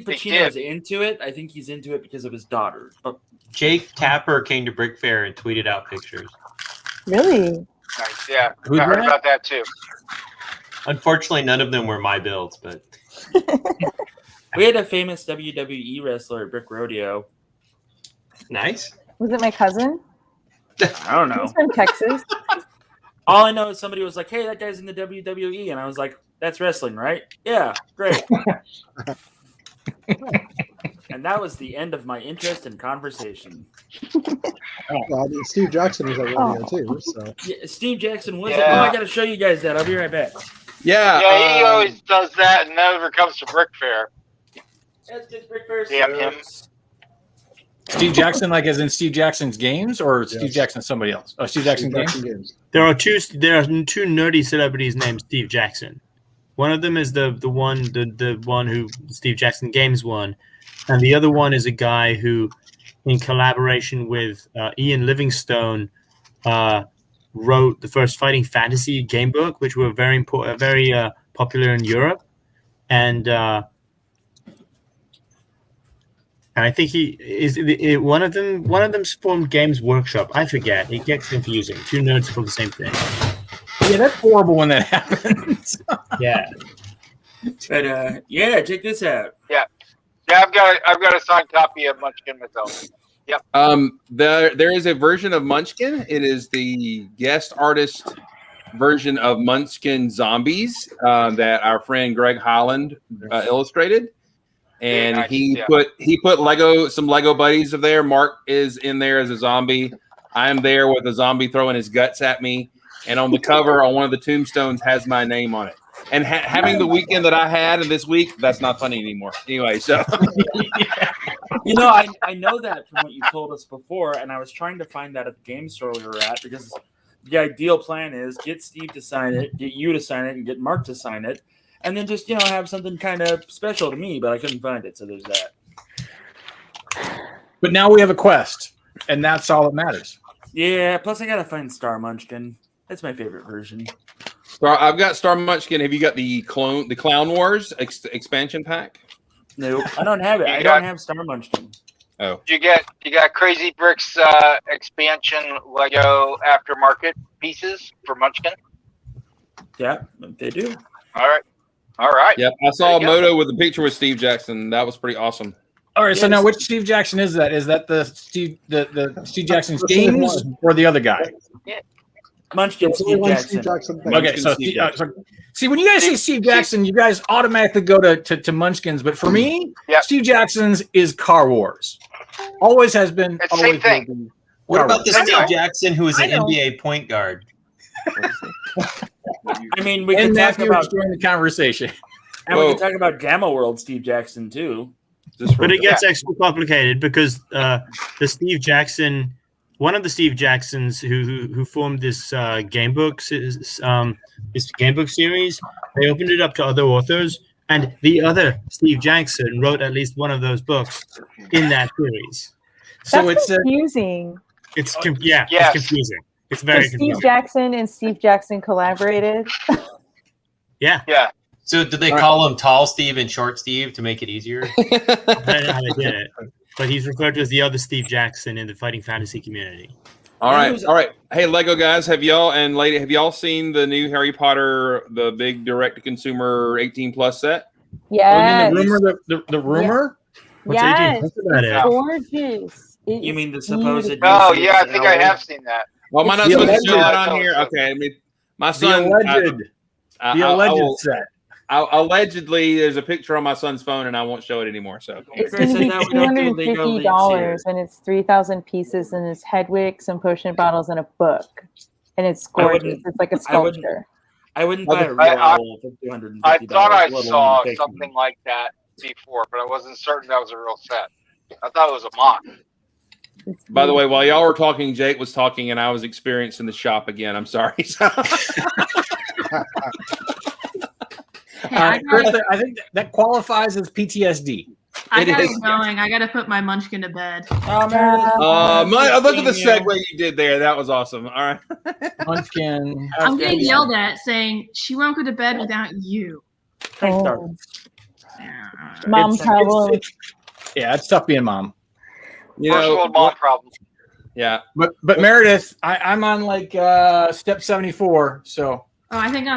Pacino's into it. I think he's into it because of his daughter. But Jake Tapper came to Brick Fair and tweeted out pictures. Really? Nice, yeah. I heard about that too. Unfortunately, none of them were my builds, but we had a famous WWE wrestler at Brick Rodeo. Nice. Was it my cousin? I don't know. He's from Texas. All I know is somebody was like, "Hey, that guy's in the WWE," and I was like, "That's wrestling, right?" Yeah, great. And that was the end of my interest in conversation. Well, Steve Jackson was at rodeo too. So yeah, Steve Jackson was. Yeah. I got to show you guys that. I'll be right back. Yeah. Yeah, he always does that and never comes to Brick Fair. That's just Brick Fair. Damn him. Steve Jackson, like as in Steve Jackson's games, or Steve Jackson somebody else? Oh, Steve Jackson games. There are two nerdy celebrities named Steve Jackson. One of them is the one who Steve Jackson Games won, and the other one is a guy who, in collaboration with Ian Livingstone, wrote the first Fighting Fantasy game book, which were very popular in Europe, and I think he is one of them. One of them's formed Games Workshop. I forget. It gets confusing. Two nerds for the same thing. Yeah, that's horrible when that happens. Yeah. But yeah, check this out. Yeah, I've got a signed copy of Munchkin myself. Yep. There is a version of Munchkin. It is the guest artist version of Munchkin Zombies that our friend Greg Holland illustrated. And nice, he put some Lego buddies of there. Mark is in there as a zombie. I'm there with a zombie throwing his guts at me. And on the cover, on one of the tombstones, has my name on it. And having the weekend that I had and this week, that's not funny anymore. Anyway, so you know, I know that from what you told us before, and I was trying to find that at the game store we were at, because the ideal plan is get Steve to sign it, get you to sign it, and get Mark to sign it. And then just, have something kind of special to me, but I couldn't find it, so there's that. But now we have a quest, and that's all that matters. Yeah, plus I gotta find Star Munchkin. That's my favorite version. I've got Star Munchkin. Have you got the Clown Wars expansion pack? Nope, I don't have it. I don't have Star Munchkin. Oh, You got Crazy Bricks expansion Lego aftermarket pieces for Munchkin. Yeah, they do. All right. Yep, I saw a moto with a picture with Steve Jackson. That was pretty awesome. All right, so now which Steve Jackson is that? Is that the Steve Jackson's Games or the other guy? Yeah. Munchkin Steve Jackson. Okay, so see, when you guys say Steve Jackson, you guys automatically go to Munchkins, but for me, Steve Jackson's is Car Wars. Always has been. It's the same thing. What about the Steve Jackson who is an NBA point guard? I mean, we can talk about during the conversation. And we can talk about Gamma World Steve Jackson too. But it gets extra complicated because the Steve Jackson, one of the Steve Jacksons who formed this game book series, they opened it up to other authors, and the other Steve Jackson wrote at least one of those books in that series. So that's confusing. It's confusing. It's very confusing. Steve Jackson and Steve Jackson collaborated. Yeah. So did they call him Tall Steve and Short Steve to make it easier? I don't know how they did it. But he's referred to as the other Steve Jackson in the Fighting Fantasy community. All right. Hey, Lego guys, have y'all seen the new Harry Potter, the big direct-to-consumer 18+ set? Yeah. The rumor? Yes. It's gorgeous. You mean the supposed? Oh yeah, I think I have seen that. Well, am I not supposed to show it on here? Okay, I mean, my son. The alleged set. Allegedly, there's a picture on my son's phone, and I won't show it anymore. So it's going to be $250, and it's 3,000 pieces, and it's Hedwig, some potion bottles, and a book, and it's gorgeous. It's like a sculpture. I wouldn't buy a real for $250. I thought I saw something like that before, but I wasn't certain that was a real set. I thought it was a mock. By the way, while y'all were talking, Jake was talking, and I was experiencing the shop again. I'm sorry. I think that qualifies as PTSD. I got it going. I got to put my Munchkin to bed. Look at the segue you did there. That was awesome. All right. Munchkin. I'm getting yelled at saying she won't go to bed without you. Mom problem. Yeah, it's tough being mom. First world mom problem. Yeah. But Meredith, I'm on like step 74, so. Oh, I think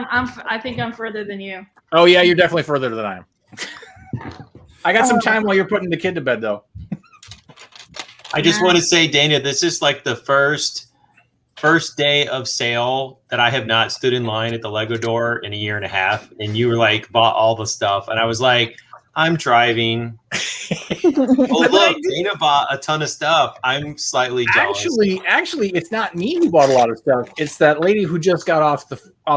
I'm further than you. Oh yeah, you're definitely further than I am. I got some time while you're putting the kid to bed, though. I just want to say, Dana, this is like the first day of sale that I have not stood in line at the Lego door in a year and a half, and you were like bought all the stuff, and I was like, I'm driving. Oh look, Dana bought a ton of stuff. I'm slightly jealous. Actually, it's not me who bought a lot of stuff. It's that lady who just got off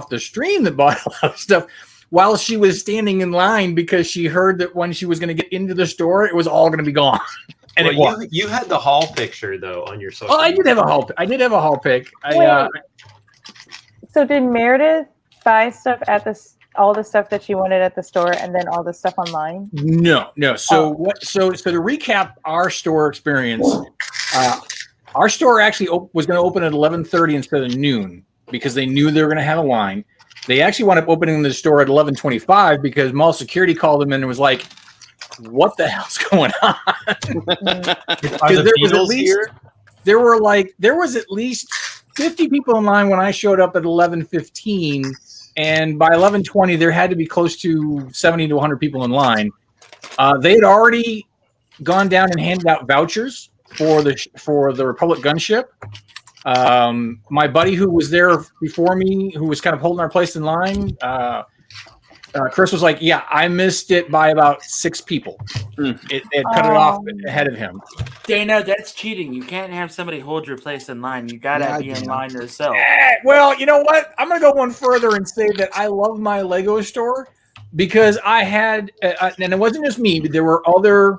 the stream that bought a lot of stuff while she was standing in line because she heard that when she was going to get into the store, it was all going to be gone. And you had the haul picture though on your social. Oh, I did have a haul pic. So did Meredith buy stuff at all the stuff that she wanted at the store and then all the stuff online? No. So So to recap our store experience, our store actually was going to open at 11:30 instead of noon because they knew they were going to have a line. They actually wound up opening the store at 11:25 because mall security called them in and was like, "What the hell's going on?" There was at least 50 people in line when I showed up at 11:15. And by 11:20, there had to be close to 70 to 100 people in line. They had already gone down and handed out vouchers for the Republic gunship. My buddy who was there before me, who was kind of holding our place in line, Chris was like, "Yeah, I missed it by about 6 people. It cut it off ahead of him." Dana, that's cheating. You can't have somebody hold your place in line. You gotta be in line yourself. Well, you know what? I'm gonna go one further and say that I love my Lego store because I had, and it wasn't just me, but there were other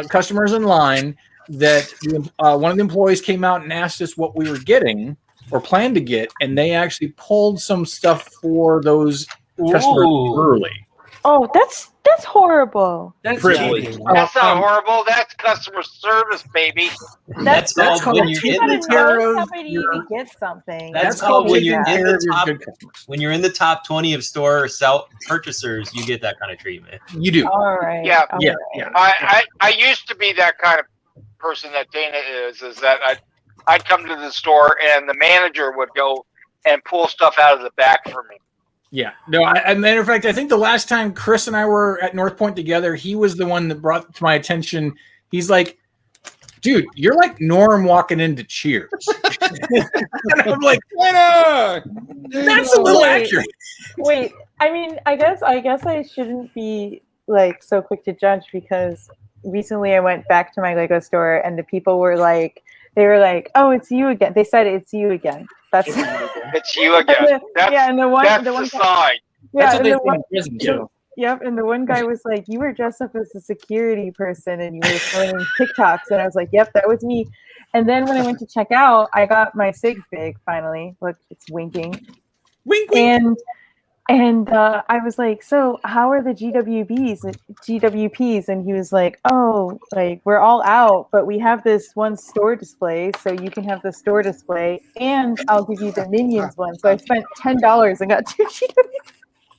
customers in line that one of the employees came out and asked us what we were getting or planned to get, and they actually pulled some stuff for those customers early. Oh, that's horrible. That's That's not horrible. That's customer service, baby. That's called when you're in the somebody to get something. That's called when you're in the top. When you're in the top 20 of store purchasers, you get that kind of treatment. You do. All right. Yeah. Yeah. I used to be that kind of person that Dana is that I'd come to the store and the manager would go and pull stuff out of the back for me. Yeah. No, matter of fact, I think the last time Chris and I were at North Point together, he was the one that brought to my attention. He's like, "Dude, you're like Norm walking into Cheers." And I'm like, that's a little accurate. Wait, I mean, I guess I shouldn't be like so quick to judge because recently I went back to my Lego store and the people were like, "Oh, it's you again." They said it's you again. That's it's you again. And the one sign. Yeah, That's what they say in prison too. Yep, and the one guy was like, "You were dressed up as a security person and you were showing TikToks," and I was like, "Yep, that was me." And then when I went to check out, I got my sig fig finally. Look, it's winking. Wink. And I was like, "So how are the GWPs?" And he was like, "Oh, like we're all out, but we have this one store display, so you can have the store display, and I'll give you the Minions one." So I spent $10 and got 2 GWPs.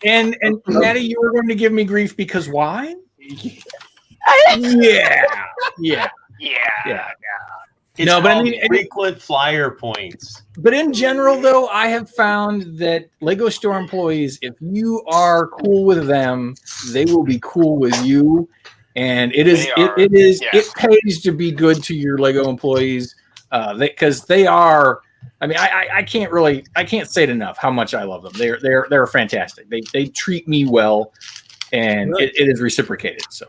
And Maddie, you were going to give me grief because why? Yeah. It's but I mean, frequent flyer points. But in general, though, I have found that Lego store employees, if you are cool with them, they will be cool with you. And it pays to be good to your Lego employees because they are. I mean, I can't say it enough how much I love them. They're fantastic. They treat me well, and it is reciprocated. So.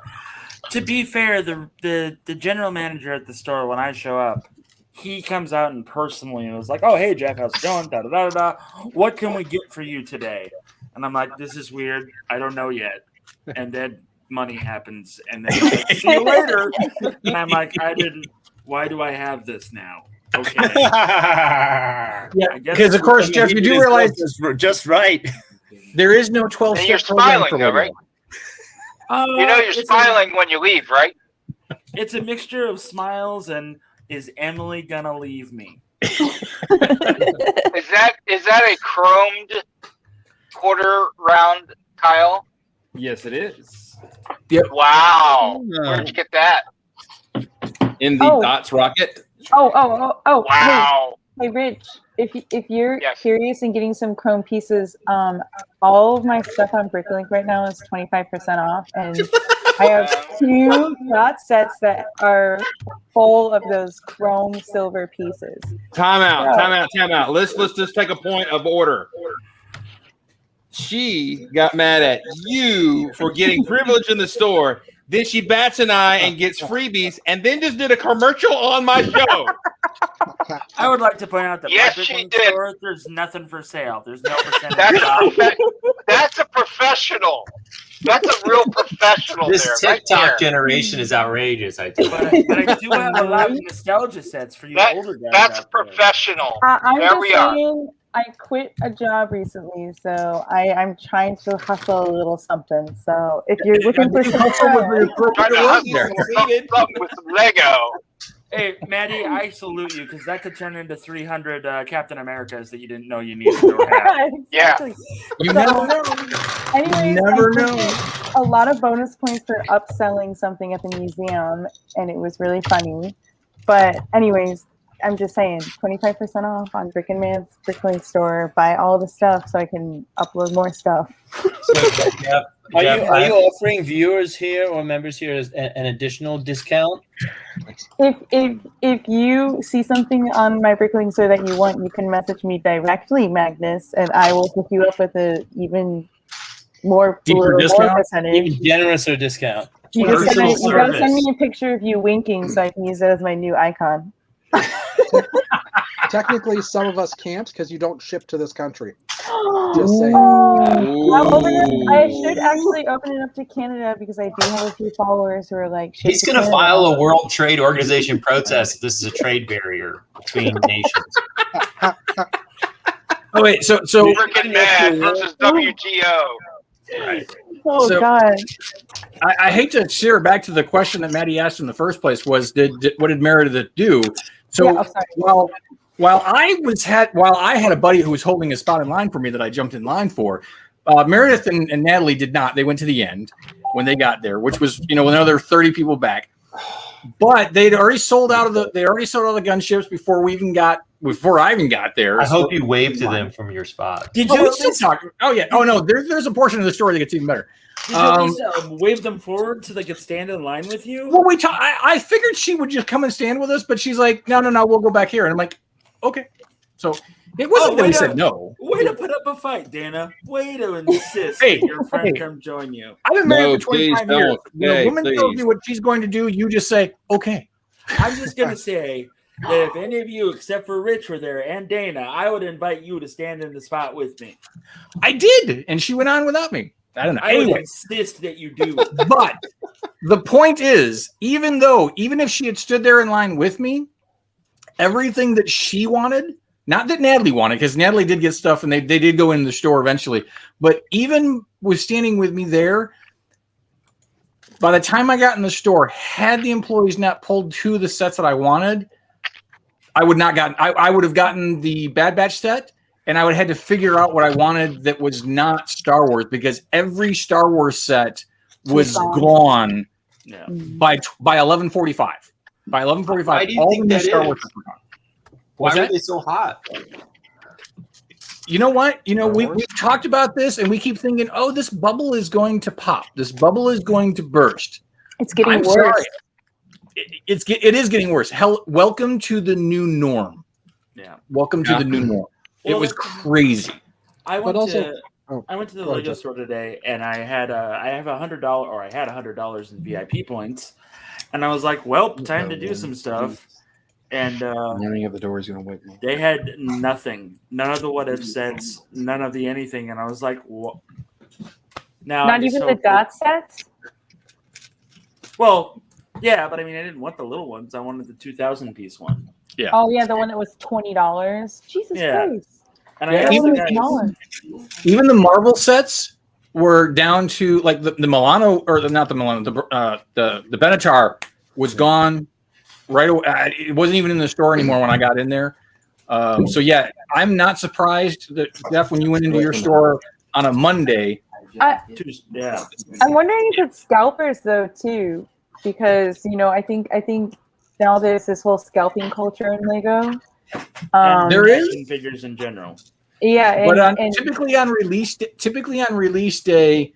To be fair, the general manager at the store, when I show up, he comes out and personally was like, "Oh, hey, Jeff, how's it going? Da, da, da, da. What can we get for you today?" And I'm like, "This is weird. I don't know yet." And then money happens, and then he's like, "See you later." And I'm like, why do I have this now? Okay. Yeah, because, of course, Jeff, you do realize just right. There is no 12-step you're smiling, though, right? You're smiling when you leave, right? It's a mixture of smiles and "Is Emily gonna leave me?" Is that a chromed quarter round tile? Yes, it is. Yep. Wow. Where'd you get that? In the Dots rocket. Oh! Wow. Hey, Rich. If you're curious in getting some chrome pieces, all of my stuff on Bricklink right now is 25% off, and I have 2 dot sets that are full of those chrome silver pieces. Time out. Let's just take a point of order. She got mad at you for getting privilege in the store. Then she bats an eye and gets freebies, and then just did a commercial on my show. I would like to point out that yes, my she Bricklink did. store, there's nothing for sale. There's no percentage. That's a professional. That's a real professional. This there, TikTok right generation is outrageous. I think. But I do have a lot of nostalgia sets for you older guys. That's professional. I'm I quit a job recently, so I'm trying to hustle a little something. So if you're looking for some Trying to hustle something with some Lego. Hey, Maddie, I salute you because that could turn into 300 Captain Americas that you didn't know you needed. Exactly. You So, never know. Anyways, Never I did know. get a lot of bonus points for upselling something at the museum, and it was really funny. But anyways, I'm just saying, 25% off on Brick and Man's Brickling store. Buy all the stuff so I can upload more stuff. Are you offering viewers here or members here as an additional discount? If you see something on my Brickling store that you want, you can message me directly, Magnus, and I will hook you up with a even more Deeper discount? percentage. Even generouser discount. You gotta send me a picture of you winking so I can use it as my new icon. Technically, some of us can't because you don't ship to this country. Just saying. I should actually open it up to Canada because I do have a few followers who are like. He's going to file a World Trade Organization protest if this is a trade barrier between nations. Oh wait, so Freaking Man versus WTO. Right. Oh So- God! I hate to steer it back to the question that Maddie asked in the first place was what did Meredith do? So Yeah, I'm sorry. while I had a buddy who was holding a spot in line for me that I jumped in line for, Meredith and Natalie did not. They went to the end when they got there, which was another 30 people back. But they'd already sold out of the gunships before I even got there. I hope you waved to them from your spot. Did Oh, you we at still least, talk? Oh yeah. Oh no. There's a portion of the story that gets even better. did you at least wave them forward so they could stand in line with you? Well, I figured she would just come and stand with us, but she's like, no, we'll go back here. And I'm like, okay. So it wasn't that we said no. Way to put up a fight, Dana. Way to insist Hey, that your friend hey. come join you. I've been married for please 25 years. don't. When a Hey, woman tells please. me what she's going to do, you just say, okay. I'm just going to say that if any of you, except for Rich, were there and Dana, I would invite you to stand in the spot with me. I did. And she went on without me. I don't know. I would Anyway, insist that you do. but the point is, even if she had stood there in line with me, everything that she wanted, not that Natalie wanted, because Natalie did get stuff and they did go in the store eventually, but even with standing with me there, by the time I got in the store, had the employees not pulled two of the sets that I wanted, I would have gotten the Bad Batch set, and I would have had to figure out what I wanted that was not Star Wars, because every Star Wars set was gone by 11:45. By 11:45, Why do you all think the new that Star is? Wars were gone. Why What's were that? they so hot? You know what? We've talked about this, and we keep thinking, oh, this bubble is going to pop. This bubble is going to burst. It's getting I'm worse. sorry. It is getting worse. Hell, welcome to the new norm. Yeah. Welcome to the new norm. It was crazy. I went also- to the go ahead, Lego Jeff. store today, and I had $100 in VIP points, and I was like, well, time to do some stuff. And Running at the door is going to wake me. they had nothing, none of the what if sets, none of the anything, and I was like, what? Now Not even the dot sets. Well, yeah, but I mean, I didn't want the little ones. I wanted the 2,000 piece one. Yeah. Oh yeah, the one that was $20. Jesus Yeah. Christ! And Yeah, I even- Even the Marvel sets were down to like the Milano, or not the Milano, the Benatar was gone right away. It wasn't even in the store anymore when I got in there. So yeah, I'm not surprised that Jeff, when you went into your store on a Monday. Yeah. I'm wondering if it's scalpers though too, because I think now there's this whole scalping culture in Lego. There is action figures in general. Yeah, but typically on release day,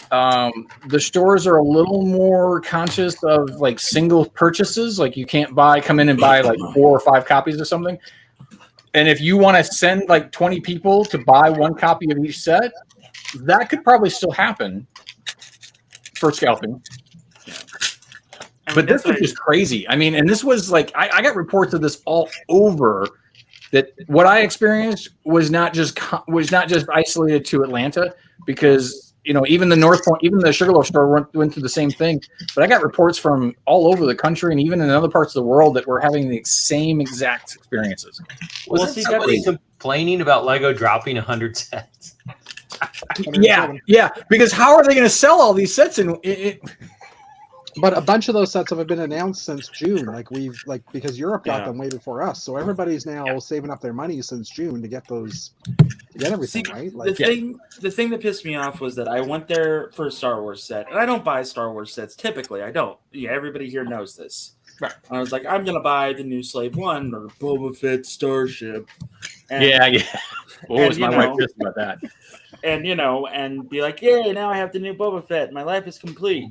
the stores are a little more conscious of like single purchases. Like you can't come in and buy like 4 or 5 copies of something. And if you want to send like 20 people to buy 1 copy of each set, that could probably still happen for scalping. But this was just crazy. I mean, and this was like I got reports of this all over. That what I experienced was not just isolated to Atlanta, because even the North Point, even the Sugarloaf store went through the same thing. But I got reports from all over the country and even in other parts of the world that were having the same exact experiences. Wasn't somebody complaining about Lego dropping 100 sets? Yeah. Because how are they going to sell all these sets? But a bunch of those sets have been announced since June. Because Europe got them way before us, so everybody's now saving up their money since June to get everything. Right? The thing that pissed me off was that I went there for a Star Wars set, and I don't buy Star Wars sets typically. I don't. Yeah, everybody here knows this. Right. I was like, I'm gonna buy the new Slave One or Boba Fett Starship. And, What was my wife pissed about that? And be like, yay! Now I have the new Boba Fett. My life is complete.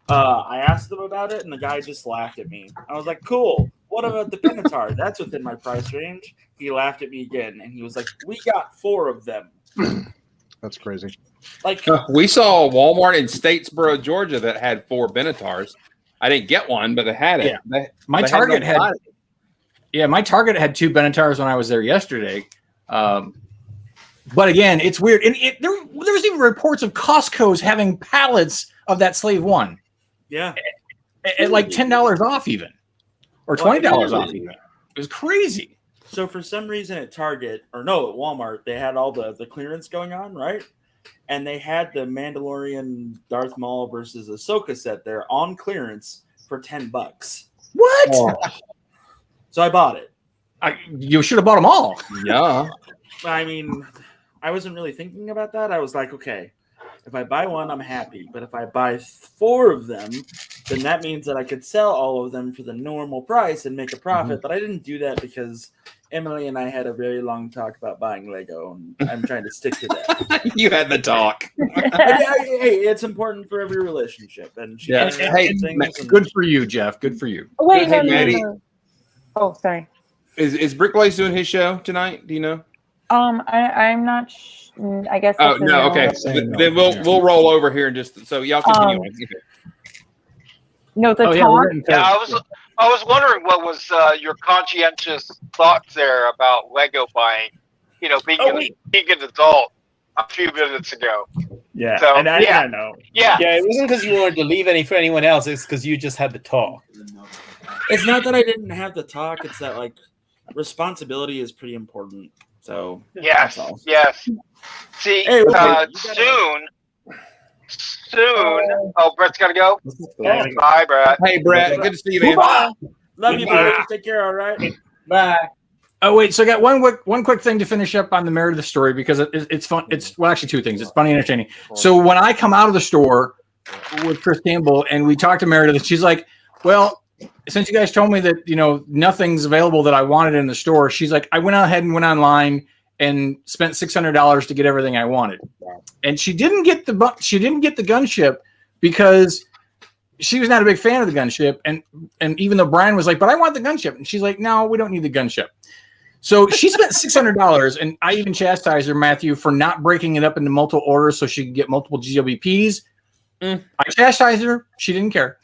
I asked them about it, and the guy just laughed at me. I was like, cool. What about the Pinatar? That's within my price range. He laughed at me again, and he was like, we got 4 of them. That's crazy. We saw a Walmart in Statesboro, Georgia that had 4 Benetars. I didn't get one, but they had it. Yeah. My Target had 2 Benetars when I was there yesterday. But again, it's weird. And there was even reports of Costco's having pallets of that Slave One. Yeah. At like $10 off even. Or $20 off even. It was crazy. So for some reason at Target, at Walmart, they had all the clearance going on, right? And they had the Mandalorian Darth Maul versus Ahsoka set there on clearance for $10. What? Oh. So I bought it. You should have bought them all. Yeah. I mean, I wasn't really thinking about that. I was like, okay, if I buy one, I'm happy. But if I buy 4 of them, then that means that I could sell all of them for the normal price and make a profit. Mm-hmm. But I didn't do that because Emily and I had a very long talk about buying Lego, and I'm trying to stick to that. You had the talk. Hey, it's important for every relationship. And she good for you, Jeff. Good for you. Oh, wait, Maddie. Oh, sorry. Is Bricklace doing his show tonight? Do you know? I'm not. I guess. Oh no. Okay. Then we'll roll over here and just so y'all continue. No, talk. Yeah, I was wondering what was your conscientious thoughts there about Lego buying. Being an adult a few minutes ago. Yeah. So, and I know. Yeah. Yeah. It wasn't because you wanted to leave any for anyone else. It's because you just had the talk. It's not that I didn't have the talk. It's that responsibility is pretty important. So yes. See, hey, soon. Oh, Brett's got to go. Bye, Brett. Hey, Brett. Good to see you, man. Bye. Love you, Brett. Take care. All right. Bye. Oh wait, so I got one quick thing to finish up on the merit of the story because it's fun. It's actually 2 things. It's funny and entertaining. So when I come out of the store with Chris Campbell and we talk to Meredith, she's like, "Well, since you guys told me that nothing's available that I wanted in the store," she's like, "I went ahead and went online and spent $600 to get everything I wanted." And she didn't get the gunship because she was not a big fan of the gunship. And even though Brian was like, "But I want the gunship," and she's like, "No, we don't need the gunship." So she spent $600, and I even chastised her, Matthew, for not breaking it up into multiple orders so she could get multiple GWPs. I chastised her; she didn't care.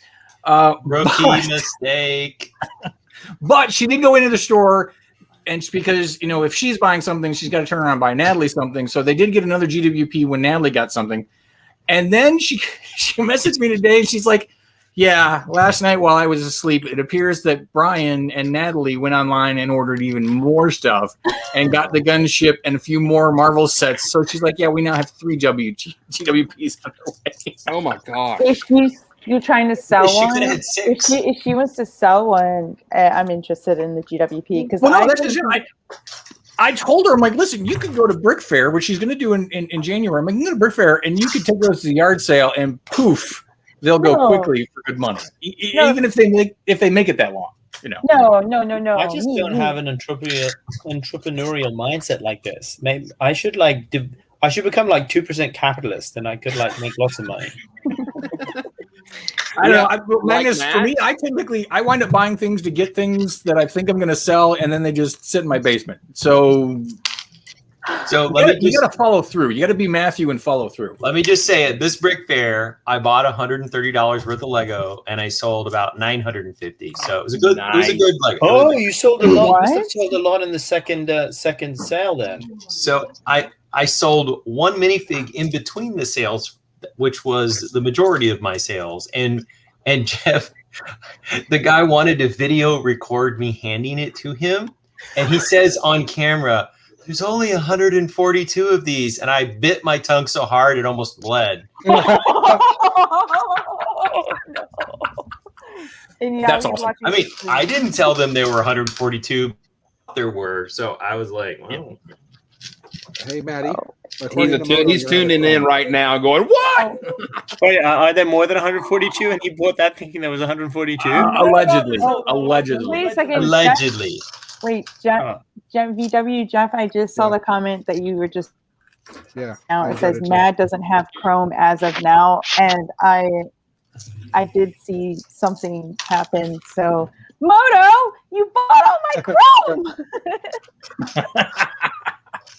Rookie mistake. But she did go into the store, and because if she's buying something, she's got to turn around and buy Natalie something. So they did get another GWP when Natalie got something, and then she messaged me today, and she's like, "Yeah, last night while I was asleep, it appears that Brian and Natalie went online and ordered even more stuff and got the gunship and a few more Marvel sets." So she's like, "Yeah, we now have 3 GWPs on the way." Oh my god! You're trying to sell She one. could have had 6. If she wants to sell one, I'm interested in the GWP because I told her, I'm like, "Listen, you could go to Brick Fair, which she's going to do in January. I'm like, you can go to Brick Fair and you could take those to the yard sale and poof, they'll go quickly for good money, even if they make it that long." No. I just don't have an entrepreneurial mindset like this. Maybe I should I should become 2% capitalist, and I could make lots of money. I don't know. Magnus, for me, I wind up buying things to get things that I think I'm going to sell, and then they just sit in my basement. So you got to follow through. You got to be Matthew and follow through. Let me just say at this Brick Fair, I bought $130 worth of Lego, and I sold about $950. So it was a good. It was a good Lego. Oh, you sold a lot. You sold a lot in the second sale then. So I I sold one minifig in between the sales, which was the majority of my sales. And Jeff, the guy wanted to video record me handing it to him. And he says on camera, there's only 142 of these. And I bit my tongue so hard it almost bled. That's awesome. I mean, I didn't tell them there were 142. There were. So I was like, wow. Hey, Maddie. He's tuning in right now going, what? Wait, are there more than 142? And he bought that thinking there was 142? Allegedly. Wait a second. Allegedly. Wait, Jeff, VW, Jeff, I just saw the comment that you were just. Yeah. Now it says Mad doesn't have Chrome as of now, and I did see something happen. So, Moto, you bought all my Chrome.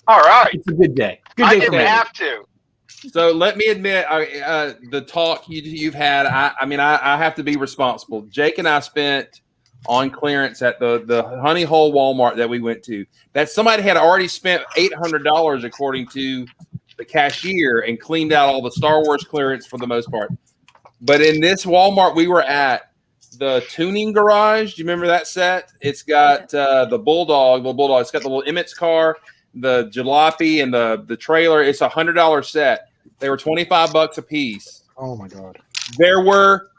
All right. It's a good day. Good I day for didn't me. have to. So let me admit, the talk you've had, I have to be responsible. Jake and I spent on clearance at the Honey Hole Walmart that we went to, that somebody had already spent $800 according to the cashier and cleaned out all the Star Wars clearance for the most part. But in this Walmart we were at, the tuning garage, do you remember that set? It's got the Bulldog. It's got the little Emmett's car, the jalopy, and the trailer. It's $100 set. They were $25 a piece. Oh my God. There were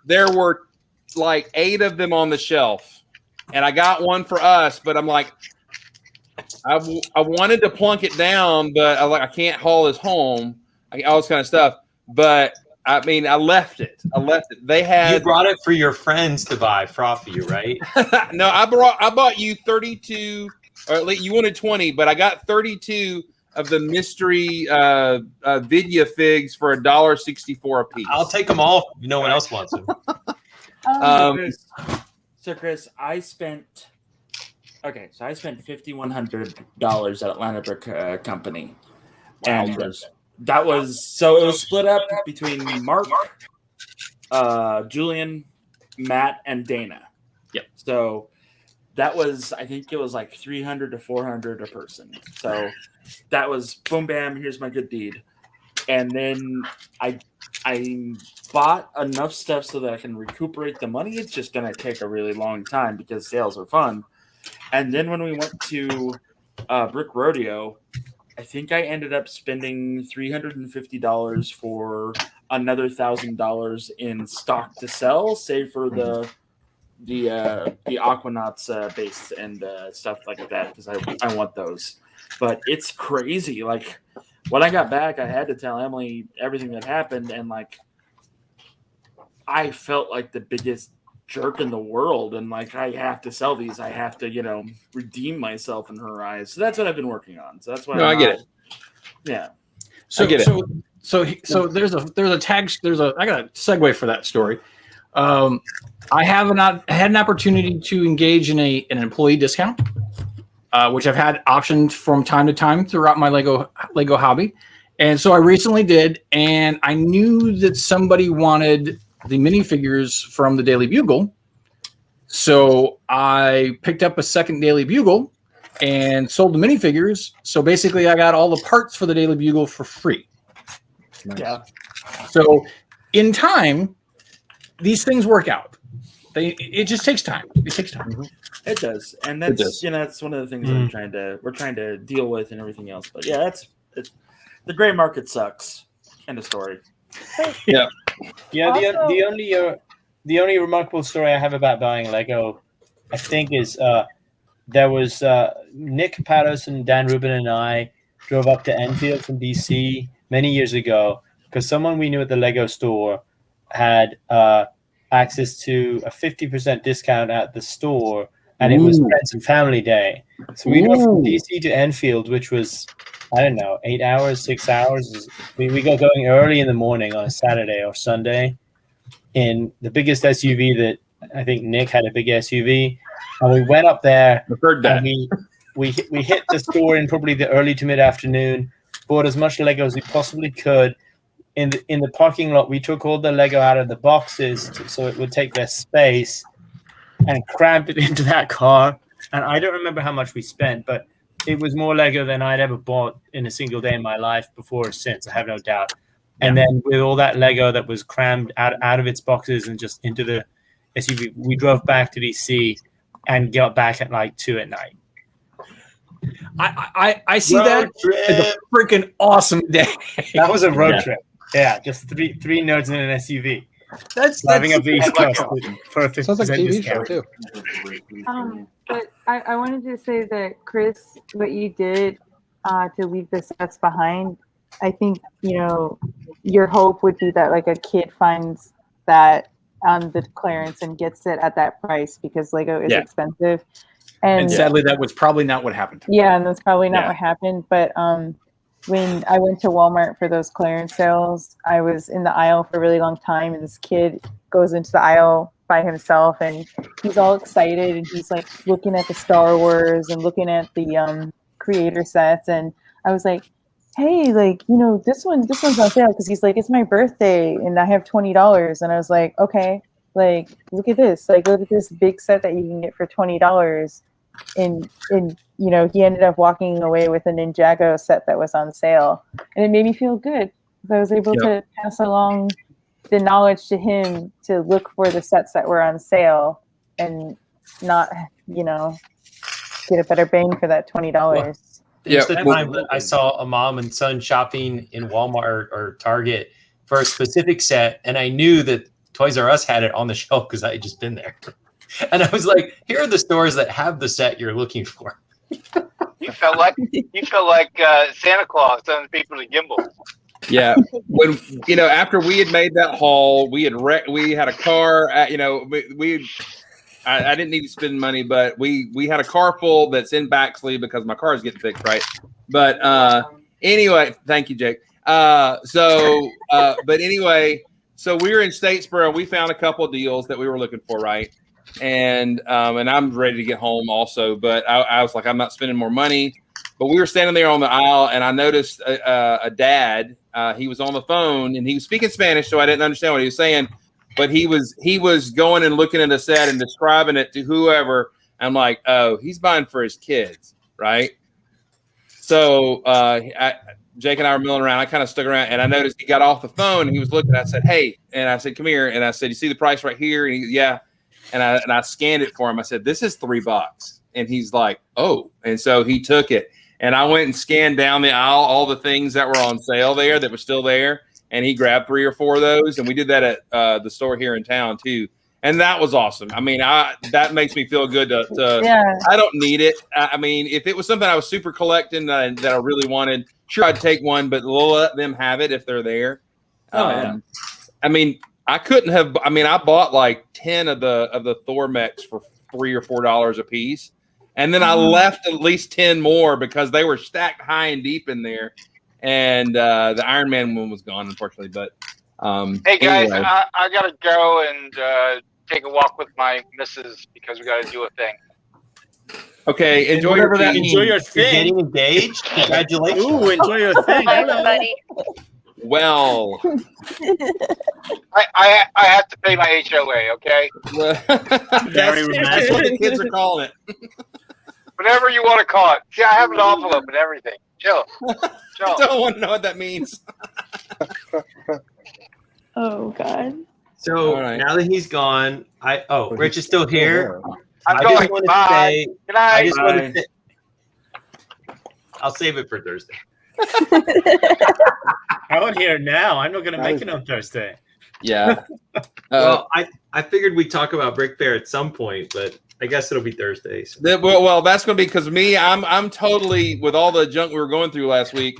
like 8 of them on the shelf, and I got one for us. But I'm like, I wanted to plunk it down, but I can't haul this home. All this kind of stuff. But I mean, I left it. They had. You brought it for your friends to buy for you, right? No, I bought you 32, or at least you wanted 20, but I got 32 of the mystery Vidya figs for $1.64 a piece. I'll take them all if no one else wants them. So Chris, I spent $5,100 at Atlanta Brick Company, and that was it was split up between Mark, Julian, Matt, and Dana. Yep. So that was, I think it was like $300 to $400 a person. So that was boom bam. Here's my good deed, and then I bought enough stuff so that I can recuperate the money. It's just gonna take a really long time because sales are fun. And then when we went to Brick Rodeo, I think I ended up spending $350 for another $1,000 in stock to sell, save for the Aquanauts base and stuff like that, because I want those. But it's crazy. Like when I got back, I had to tell Emily everything that happened, and like I felt like the biggest jerk in the world, and like I have to sell these. I have to, redeem myself in her eyes. So that's what I've been working on. So that's why I get it. Yeah. So I get it. So there's a tag. I got a segue for that story. I had an opportunity to engage in an employee discount, which I've had optioned from time to time throughout my Lego hobby, and so I recently did, and I knew that somebody wanted the minifigures from the Daily Bugle, so I picked up a second Daily Bugle and sold the minifigures. So basically, I got all the parts for the Daily Bugle for free. Nice. Yeah. So in time, these things work out. It just takes time. It takes time. Mm-hmm. It does, and that's that's one of the things that we're trying to deal with and everything else. But yeah, it's the gray market sucks. End of story. Yeah. Yeah. The only remarkable story I have about buying Lego, I think, is there was Nick Patterson, Dan Rubin, and I drove up to Enfield from DC many years ago because someone we knew at the Lego store had access to a 50% discount at the store, and it was Friends and Family Day. So we drove from DC to Enfield, which was, I don't know, 8 hours, 6 hours. We got going early in the morning on a Saturday or Sunday in the biggest SUV that I think Nick had, a big SUV. And we went up there. I've heard that. And we hit the store in probably the early to mid afternoon, bought as much Lego as we possibly could. In the parking lot, we took all the Lego out of the boxes so it would take less space, and crammed it into that car. And I don't remember how much we spent, but it was more Lego than I'd ever bought in a single day in my life before or since. I have no doubt. And then with all that Lego that was crammed out of its boxes and just into the SUV, we drove back to DC and got back at like 2 at night. I see that as a freaking awesome day. That was a road trip. Yeah, just three nerds in an SUV. That's driving up the East Coast for a 50% Sounds like a TV show discount. too. But I wanted to say that, Chris, what you did to leave the sets behind, I think, your hope would be that like a kid finds that on the clearance and gets it at that price, because Lego is expensive. And sadly, that was probably not what happened. Yeah, and that's probably not what happened. But when I went to Walmart for those clearance sales, I was in the aisle for a really long time, and this kid goes into the aisle by himself, and he's all excited, and he's like looking at the Star Wars and looking at the creator sets, and I was like, hey, like, this one's on sale, because he's like, it's my birthday and I have $20, and I was like, okay, like, look at this, like, look at this big set that you can get for $20. And he ended up walking away with a Ninjago set that was on sale, and it made me feel good because I was able to pass along the knowledge to him to look for the sets that were on sale and not, get a better bang for that $20. Just the time that I saw a mom and son shopping in Walmart or Target for a specific set, and I knew that Toys R Us had it on the shelf because I had just been there. And I was like, here are the stores that have the set you're looking for. You felt like Santa Claus sending people to Gimbal. Yeah, when after we had made that haul, we had a car. I didn't need to spend money, but we had a car full that's in Baxley because my car is getting fixed, right? But anyway, thank you, Jake. But anyway, so we were in Statesboro. We found a couple of deals that we were looking for, right? And I'm ready to get home also, but I was like, I'm not spending more money. But we were standing there on the aisle, and I noticed a dad. He was on the phone, and he was speaking Spanish, so I didn't understand what he was saying. But he was going and looking at the set and describing it to whoever. I'm like, oh, he's buying for his kids, right? So Jake and I were milling around. I kind of stuck around, and I noticed he got off the phone, and he was looking. I said, hey, and I said, come here. And I said, you see the price right here? And he, yeah. And I scanned it for him. I said, this is $3. And he's like, oh. And so he took it. And I went and scanned down the aisle all the things that were on sale there that were still there. And he grabbed 3 or 4 of those. And we did that at the store here in town, too. And that was awesome. I mean, that makes me feel good to I don't need it. I mean, if it was something I was super collecting that I really wanted, sure, I'd take one. But we'll let them have it if they're there. I mean, I couldn't have. I mean, I bought like 10 of the Thor mechs for $3 or $4 a piece, and then I left at least 10 more because they were stacked high and deep in there. And the Iron Man one was gone, unfortunately. But hey guys, anyway. I gotta go and take a walk with my missus because we gotta do a thing. Okay, enjoy your Enjoy your You're thing. getting engaged. Congratulations. Ooh, enjoy your thing. Bye, Hello. everybody. Well, I have to pay my HOA, okay? Very that's what the kids are calling it. Whatever you want to call it. See, I have an envelope and everything. Chill. I don't want to know what that means. Oh God. So All right. now that he's gone, Rich is still here. I'm I going. just want to Bye. say, Good night. I just want to say, I'll save it for Thursday. I want to hear it now. I'm not going to make it on Thursday. Yeah. Well, I figured we'd talk about Brick Fair at some point, but I guess it'll be Thursdays. Well, that's going to be because I'm totally with all the junk we were going through last week,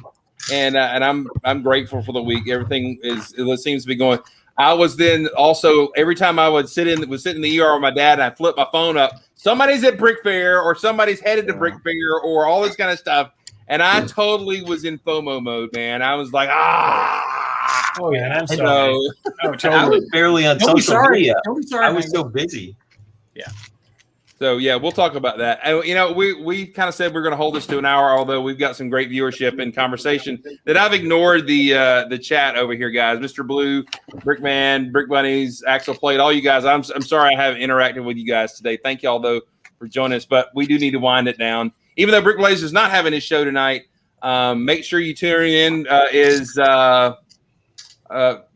and I'm grateful for the week. Everything it seems to be going. I was then also every time I would sit in the ER with my dad, and I flip my phone up. Somebody's at Brick Fair, or somebody's headed to Brick Fair, or all this kind of stuff. And I totally was in FOMO mode, man. I was like, Oh yeah, I'm sorry. I was barely on Don't be social sorry. media. Don't be sorry, I was man. so busy. Yeah. So yeah, we'll talk about that. And, we kind of said we're going to hold this to an hour, although we've got some great viewership and conversation. That I've ignored the chat over here, guys. Mr. Blue, Brickman, Brick Bunnies, Axel Plate, all you guys. I'm sorry I haven't interacted with you guys today. Thank y'all though for joining us, but we do need to wind it down. even though Brick Blaze is not having his show tonight, make sure you tune in.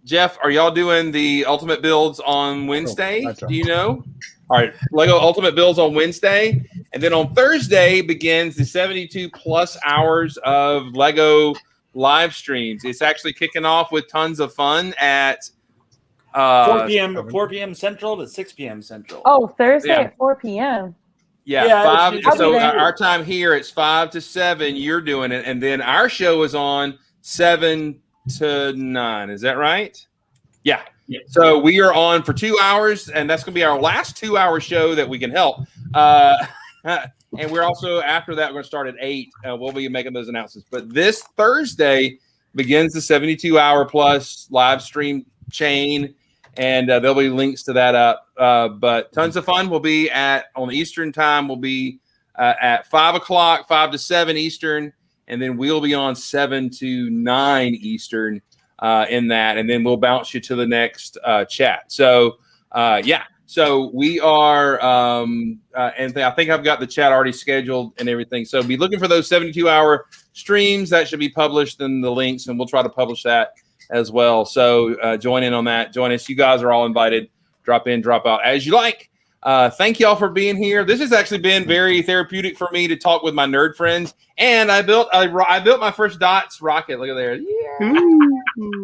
Jeff, are y'all doing the Ultimate Builds on Wednesday? Do you know? All right, Lego Ultimate Builds on Wednesday. And then on Thursday begins the 72 plus hours of Lego live streams. It's actually kicking off with tons of fun at 4 p.m. Central to 6 p.m. Central. Oh, Thursday at 4 p.m. Yeah, 5. So our time here, it's 5 to 7. You're doing it. And then our show is on 7 to 9. Is that right? Yeah. So we are on for 2 hours, and that's going to be our last 2-hour show that we can help. And we're also, after that, we're going to start at 8. We'll be making those announcements. But this Thursday begins the 72-hour plus live stream chain, and there'll be links to that up. But tons of fun will be on Eastern time. We'll be at 5 o'clock, 5 to 7 Eastern, and then we'll be on 7 to 9 Eastern in that, and then we'll bounce you to the next chat. So, So we are, and I think I've got the chat already scheduled and everything. So be looking for those 72-hour streams that should be published in the links, and we'll try to publish that as well. So join in on that. Join us. You guys are all invited. Drop in, drop out as you like. Thank you all for being here. This has actually been very therapeutic for me to talk with my nerd friends. And I built my first DOTS rocket. Look at there. Yeah.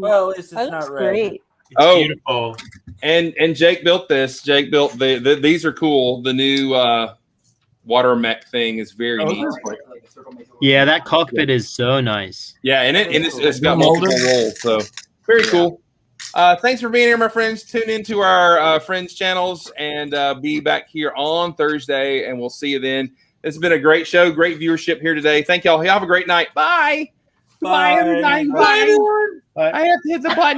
Well, it's not great. It's beautiful. And Jake built this. Jake built these are cool. The new water mech thing is very neat. Yeah, that cockpit is so nice. Yeah, and it's got multiple roles, so very cool. Thanks for being here, my friends. Tune into our friends' channels and be back here on Thursday, and we'll see you then. It's been a great show, great viewership here today. Thank y'all. Have a great night. Bye. Bye, everybody. Bye, everyone. I have to hit the button.